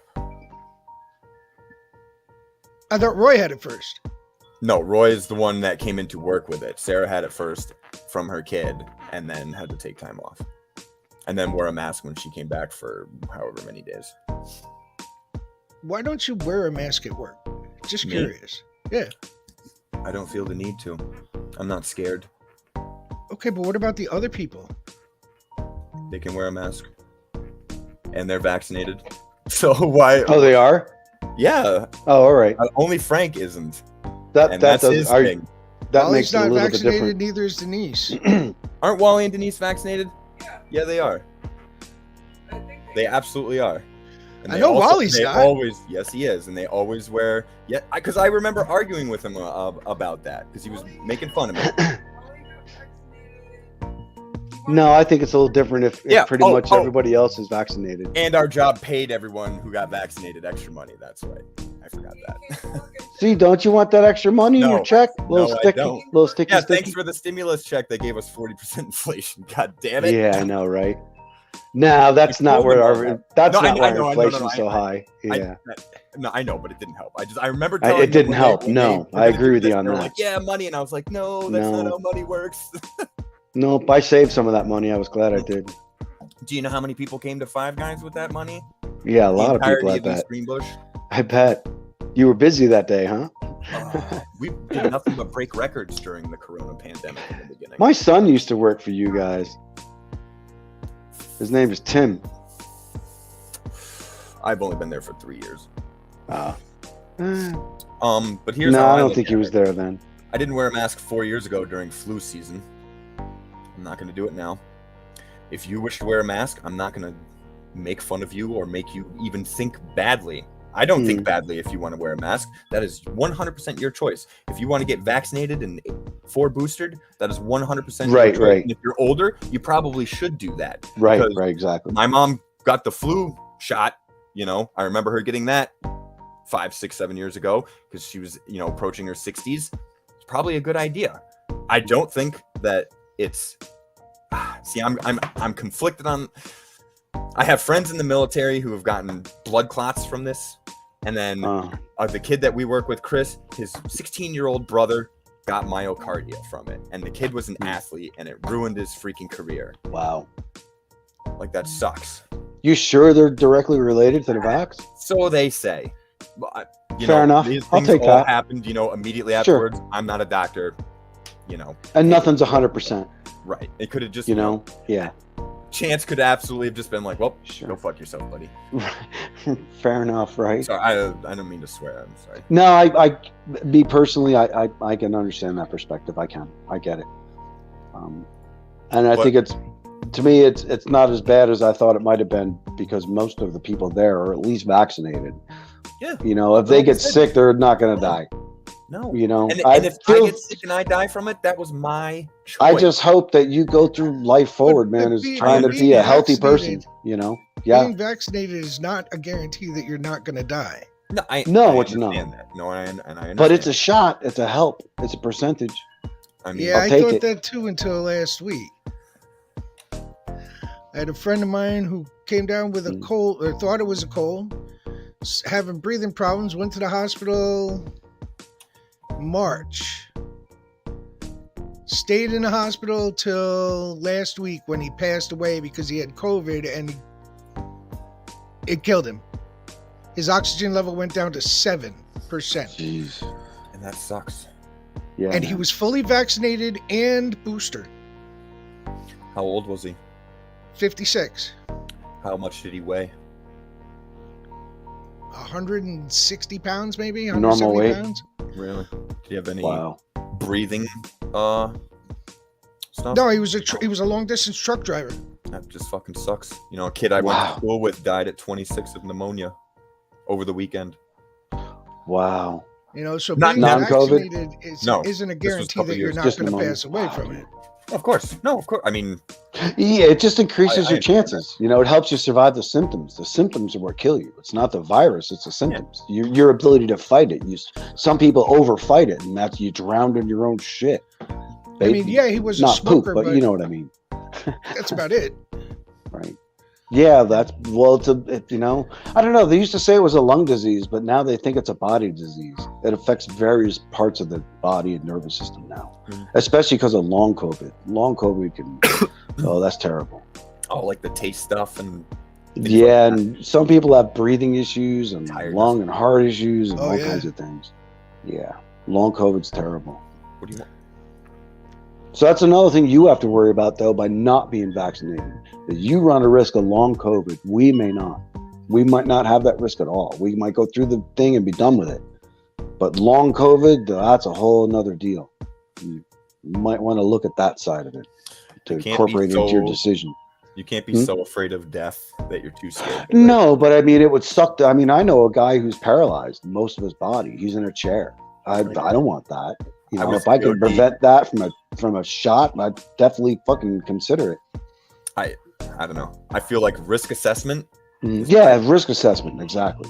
I thought Roy had it first. No, Roy is the one that came into work with it. Sarah had it first from her kid and then had to take time off. And then wore a mask when she came back for however many days. Why don't you wear a mask at work? Just Me? curious. Yeah. I don't feel the need to. I'm not scared. Okay, but what about the other people? They can wear a mask. And they're vaccinated. So why? Oh, they are. Yeah. Oh, all right. Only Frank isn't. That And that that's his does. thing. That Wally's makes it a not little bit vaccinated, different. neither is Denise. Aren't Wally and Denise vaccinated? Yeah, Yeah, they are. I think They absolutely are. And I they know Wally's they not. always, yes, he is, and they always wear. Yeah, because I remember arguing with him about that because he was making fun of me. Wally got vaccinated. He No, I think it's a little different if Yeah. pretty much everybody else is vaccinated. And our job paid everyone who got vaccinated extra money. That's right. I forgot that. See, don't you want that extra money in No. your check? Little No, I sticky, don't. little sticky, Yeah, sticky. thanks for the stimulus check. They gave us 40% inflation. God damn it. Yeah, I know, right? No, that's You not told where them all our that. that's No, I not why know, our I know, no, inflation's so high. Yeah, No, I know, but it didn't help. I remember telling it them didn't when help. when No, were I gonna agree do with you this, on they were that. like, yeah, money, and I was like, no, that's not No. how money works. Nope. I saved some of that money. I was glad I did. Do you know how many people came to Five Guys with that money? Yeah, a The lot of people. entirety I of East bet. Greenbush. I bet. You were busy that day, huh? We did nothing but break records during the Corona pandemic in the beginning. My son used to work for you guys. His name is Tim. I've only been there for 3 years. Uh, But here's no, how I don't look think at he was it. there then. I didn't wear a mask 4 years ago during flu season. I'm not going to do it now. If you wish to wear a mask, I'm not going to make fun of you or make you even think badly. I don't think badly if you want to wear a mask. That is 100% your choice. If you want to get vaccinated and 4 boosted, that is 100% Right, your choice. right. And if you're older, you probably should do that. Right, Because right, exactly. my mom got the flu shot. You know, I remember her getting that 5, 6, 7 years ago because she was, approaching her 60s. It's probably a good idea. I don't think that it's. See, I'm conflicted on. I have friends in the military who have gotten blood clots from this, and then the kid that we work with, Chris, his 16-year-old brother got myocardia from it, and the kid was an athlete, and it ruined his freaking career. Wow. Like, that sucks. You sure they're directly related to the vax? So they say. But, Fair enough. These I'll things take all that. happened, immediately Sure. afterwards. I'm not a doctor, And nothing's 100%. Right. It could have just, Yeah. Chance could absolutely have just been like, well, Sure. go fuck yourself, buddy. Fair enough, right? Sorry, I don't mean to swear. I'm sorry. No, I me personally, I can understand that perspective. I get it. And I But- think to me, it's not as bad as I thought it might have been because most of the people there are at least vaccinated. Yeah. If they get sick, they're not going to die. No. And And if I get sick and I die from it, that was my choice. I just hope that you go through life forward, man, as trying to be a healthy person. Yeah. Being vaccinated is not a guarantee that you're not going to die. No, I it's understand not. That. No, and I understand. But it's a shot. It's a help. It's a percentage. I mean, Yeah, I'll I take thought it. that too until last week. I had a friend of mine who came down with a cold, or thought it was a cold, having breathing problems, went to the hospital March. Stayed in the hospital till last week when he passed away because he had COVID and it killed him. His oxygen level went down to 7%. Jeez. and that sucks. Yeah. And he was fully vaccinated and booster. How old was he? 56. How much did he weigh? 160 pounds, maybe? Normal 170 weight? pounds? Really? Did he have any Wow. breathing stuff? No, he was a long distance truck driver. That just fucking sucks. A kid I went Wow. to school with died at 26 of pneumonia over the weekend. Wow. So Not being non-COVID? vaccinated No, isn't a this was a guarantee couple that you're years. not Just going to pneumonia. pass away from it. Of course. No, of course. I mean, Yeah, it just increases I your chances. It helps you survive the symptoms. The symptoms are what kill you. It's not the virus; it's the symptoms. Your ability to fight it. Some people overfight it, and that's you drowned in your own shit. I mean, yeah, he was a not smoker, poop, but but you know what I mean, that's about it. right? Yeah, it's I don't know. They used to say it was a lung disease, but now they think it's a body disease. It affects various parts of the body and nervous system now, especially because of long COVID. Long COVID can, that's terrible. oh, like the taste stuff and Yeah, and some people have breathing issues and Tiredness. lung and heart issues and Oh, all yeah. kinds of things. Yeah, long COVID's terrible. what do you want? So that's another thing you have to worry about, though, by not being vaccinated. That you run a risk of long COVID. We may not. We might not have that risk at all. We might go through the thing and be done with it. But long COVID, that's a whole nother deal. You might want to look at that side of it to You can't be incorporate into your so- decision. You can't be so afraid of death that you're too scared. No, but I mean, it would suck. I know a guy who's paralyzed most of his body. He's in a chair. I don't want that. You I know, was if I could DOD. prevent that from a shot, I'd definitely fucking consider it. I don't know. I feel like risk assessment. Yeah, risk assessment, exactly.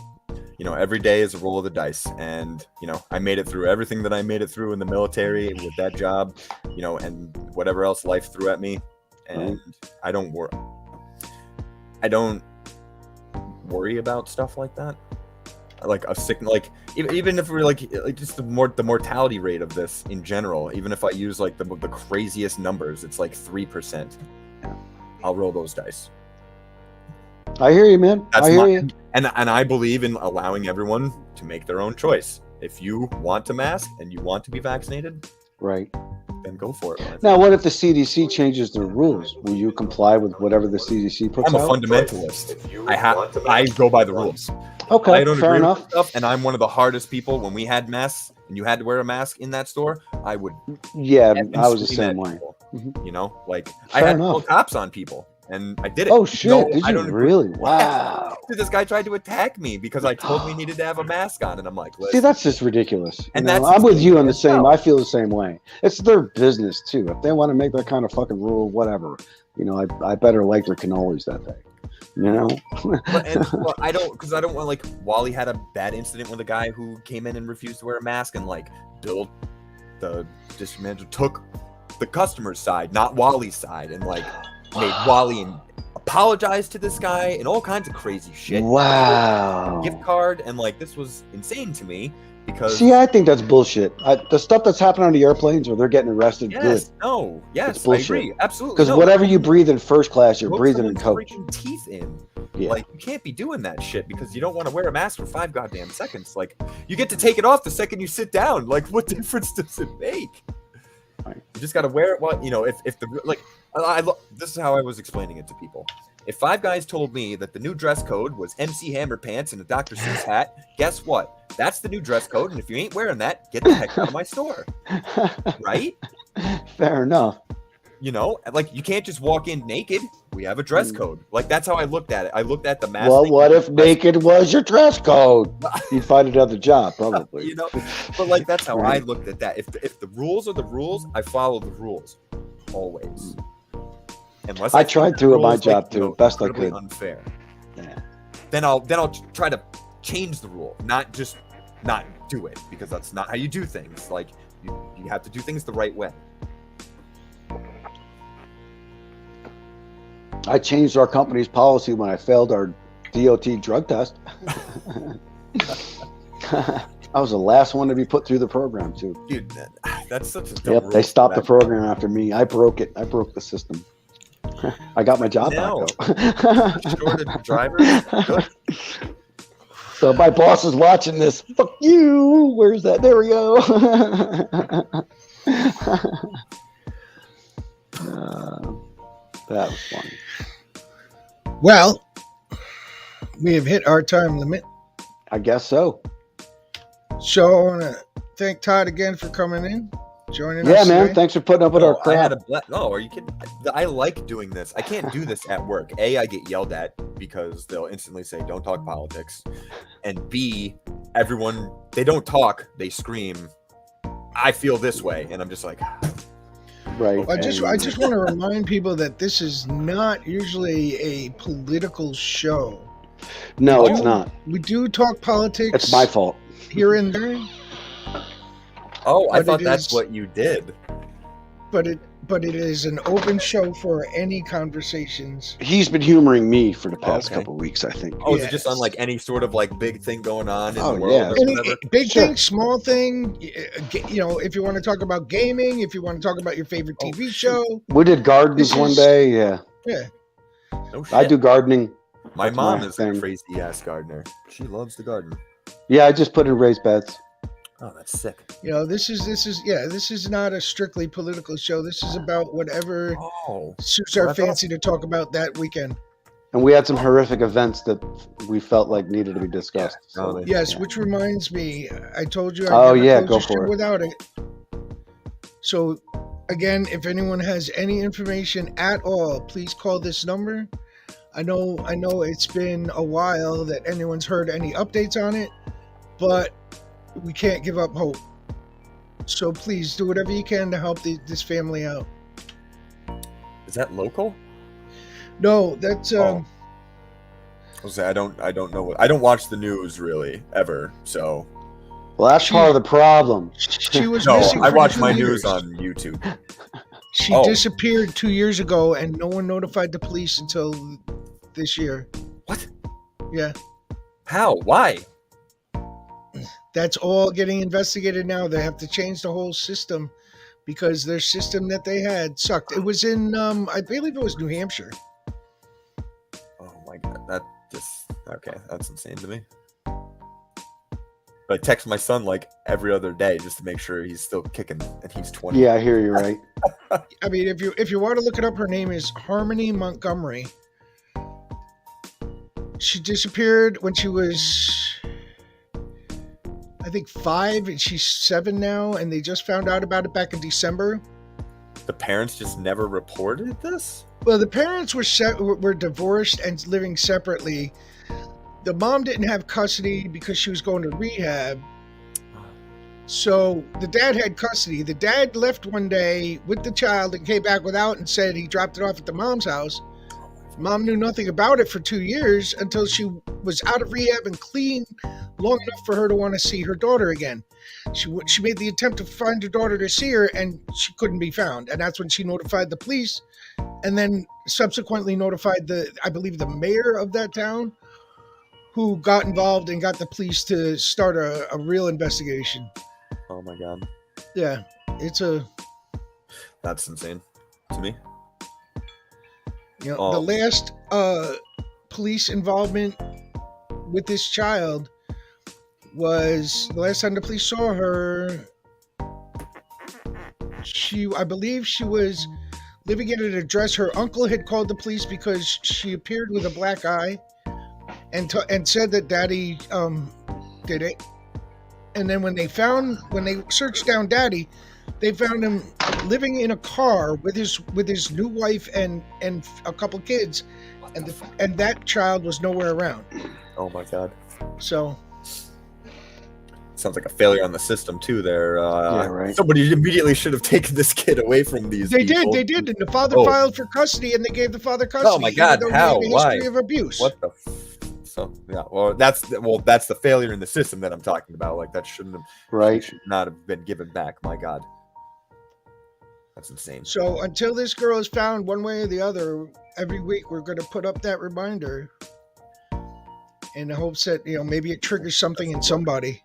You know, every day is a roll of the dice, and you know, I made it through everything that I made it through in the military with that job, you know, and whatever else life threw at me, and I don't worry about stuff like that. Like a sick, like even if we're like just the mortality rate of this in general, even if I use like the craziest numbers, it's like 3%. I'll roll those dice. I hear you, man. I hear you. And I believe in allowing everyone to make their own choice. If you want to mask and you want to be vaccinated, Right. then go for it. Now, what if the CDC changes their rules? Will you comply with whatever the CDC puts I'm a out? fundamentalist. I go by the rules. Okay, I don't fair agree enough. with stuff, and I'm one of the hardest people. When we had masks and you had to wear a mask in that store, I would. Yeah, effing I was the scream same at way. people, Mhm. You know, like Fair I had enough. to call cops on people, and I did it. Oh shit! No, Did I you don't agree. really? Wow. Dude, this guy tried to attack me because I told him he needed to have a mask on, and I'm like, See, listen, that's just ridiculous. And You know, that's I'm with you on the same. no. I feel the same way. It's their business too. If they want to make that kind of fucking rule, whatever. You know, I better like their cannolis that day. You know. Well, I don't want, like, Wally had a bad incident with a guy who came in and refused to wear a mask, and like Bill, the district manager, took the customer's side, not Wally's side, and like made Wally and apologize to this guy and all kinds of crazy shit. Wow. Gift card, and like this was insane to me because See, I think that's bullshit. The stuff that's happening on the airplanes where they're getting arrested, yes, good. no, yes, It's I bullshit. agree, absolutely. Because no. whatever you breathe in first class, you're Poke breathing in someone's coach. freaking teeth in. Yeah. Like, you can't be doing that shit because you don't want to wear a mask for 5 goddamn seconds. Like, you get to take it off the second you sit down. Like, what difference does it make? Right. You just got to wear it. Well, you know, if the like, this is how I was explaining it to people. If 5 guys told me that the new dress code was MC Hammer pants and a Dr. Seuss hat, guess what? That's the new dress code, and if you ain't wearing that, get the heck out of my store. Right? Fair enough. You know, like you can't just walk in naked. We have a dress code. Like that's how I looked at it. I looked at the mask. Well, thing what as if a dress naked was your dress code? You'd find another job, code, probably. you know, but like that's how I Right. looked at that. If the rules are the rules, I follow the rules always. Unless I think tried the to at my rules, job, too, best I incredibly could. Unfair. Yeah. Then I'll try to change the rule, not just not do it because that's not how you do things. Like you have to do things the right way. I changed our company's policy when I failed our DOT drug test. I was the last one to be put through the program, too. Dude, that's such a dumb Yep, rule they for stopped the that. program after me. I broke it. I broke the system. I got my job No. back, though. Shorted drivers. Good. So my boss is watching this. Fuck you. Where's that? There we go. That was funny. Well, we have hit our time limit. I guess so. So I want to thank Todd again for coming in, joining Yeah, us. man. today. Thanks for putting up with our I had crap. a no, are you kidding? I like doing this. I can't do this at work. A, I get yelled at because they'll instantly say, "Don't talk politics," and B, everyone they don't talk, they scream. I feel this way, and I'm just like, Right. I just want to remind people that this is not usually a political show. No, it's Oh. not. We do talk politics It's my fault. here and there, "Oh, I But thought it that's is- what you did." but it is an open show for any conversations. He's been humoring me for the past Okay. couple of weeks, I think. Oh, is it just on Yes. like any sort of like big thing going on in Oh, the world yeah. or Any whatever? big Sure. thing, small thing, you know, if you want to talk about gaming, if you want to talk about your favorite Oh, TV shoot. show, We did gardens This one is- day. Yeah. yeah. No shit. I do gardening. My That's mom my is a thing. crazy ass gardener. She loves to garden. Yeah, I just put in raised beds. Oh, that's sick. You know, this is not a strictly political show. This is about whatever Oh, suits our Well, that's fancy to talk about that weekend. And we had some horrific events that we felt like needed to be discussed. Yeah. So, Yes, yeah. which reminds me, I told you I Oh, never yeah, close go this for show it. without it. So again, if anyone has any information at all, please call this number. I know it's been a while that anyone's heard any updates on it, but we can't give up hope. So please do whatever you can to help this family out. Is that local? No, that's I was say, I don't know. I don't watch the news really ever. So Well, that's part of the problem. she was no, missing I for watch 2 my years. news on YouTube. She Oh. disappeared 2 years ago, and no one notified the police until this year. What? Yeah, How? Why? that's all getting investigated now. They have to change the whole system because their system that they had sucked. It was in, I believe it was New Hampshire. Oh my god, that just okay. That's insane to me. I text my son like every other day just to make sure he's still kicking, and he's 20. Yeah, I hear you. Right. I mean, if you want to look it up, her name is Harmony Montgomery. She disappeared when she was, I think, 5, and she's 7 now, and they just found out about it back in December. The parents just never reported this. Well, the parents were divorced and living separately. The mom didn't have custody because she was going to rehab. So the dad had custody. The dad left one day with the child and came back without and said he dropped it off at the mom's house. Mom knew nothing about it for 2 years until she was out of rehab and clean long enough for her to want to see her daughter again. She made the attempt to find her daughter to see her, and she couldn't be found. And that's when she notified the police, and then subsequently notified I believe the mayor of that town, who got involved and got the police to start a real investigation. Oh my god, Yeah, that's insane to me. the last police involvement with this child was the last time the police saw her. I believe she was living at an address. Her uncle had called the police because she appeared with a black eye, and said that Daddy did it. And then when they searched down Daddy, they found him living in a car with his new wife and a couple kids, and that child was nowhere around. Oh my god, So sounds like a failure on the system too. There, Yeah, right. Somebody immediately should have taken this kid away from these. they people. did, and the father Oh. filed for custody, and they gave the father custody. Oh my God, even though how? he had a history Why? of abuse. What the? So yeah, well that's the failure in the system that I'm talking about. Like that shouldn't have, Right. should not have been given back. My god, that's insane. So until this girl is found, one way or the other, every week we're going to put up that reminder in the hopes that maybe it triggers something in somebody.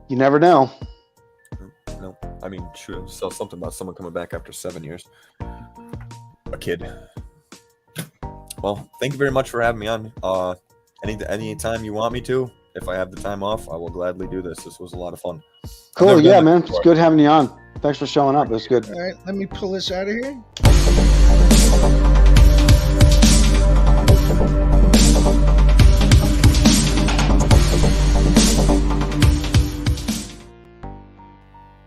You never know. No, I mean, sure, so something about someone coming back after 7 years. A kid. Well, thank you very much for having me on. Any time you want me to, if I have the time off, I will gladly do this. This was a lot of fun. I've Cool. never done Yeah, this man. before. It's good having you on. Thanks for showing up. It's good. All right, let me pull this out of here.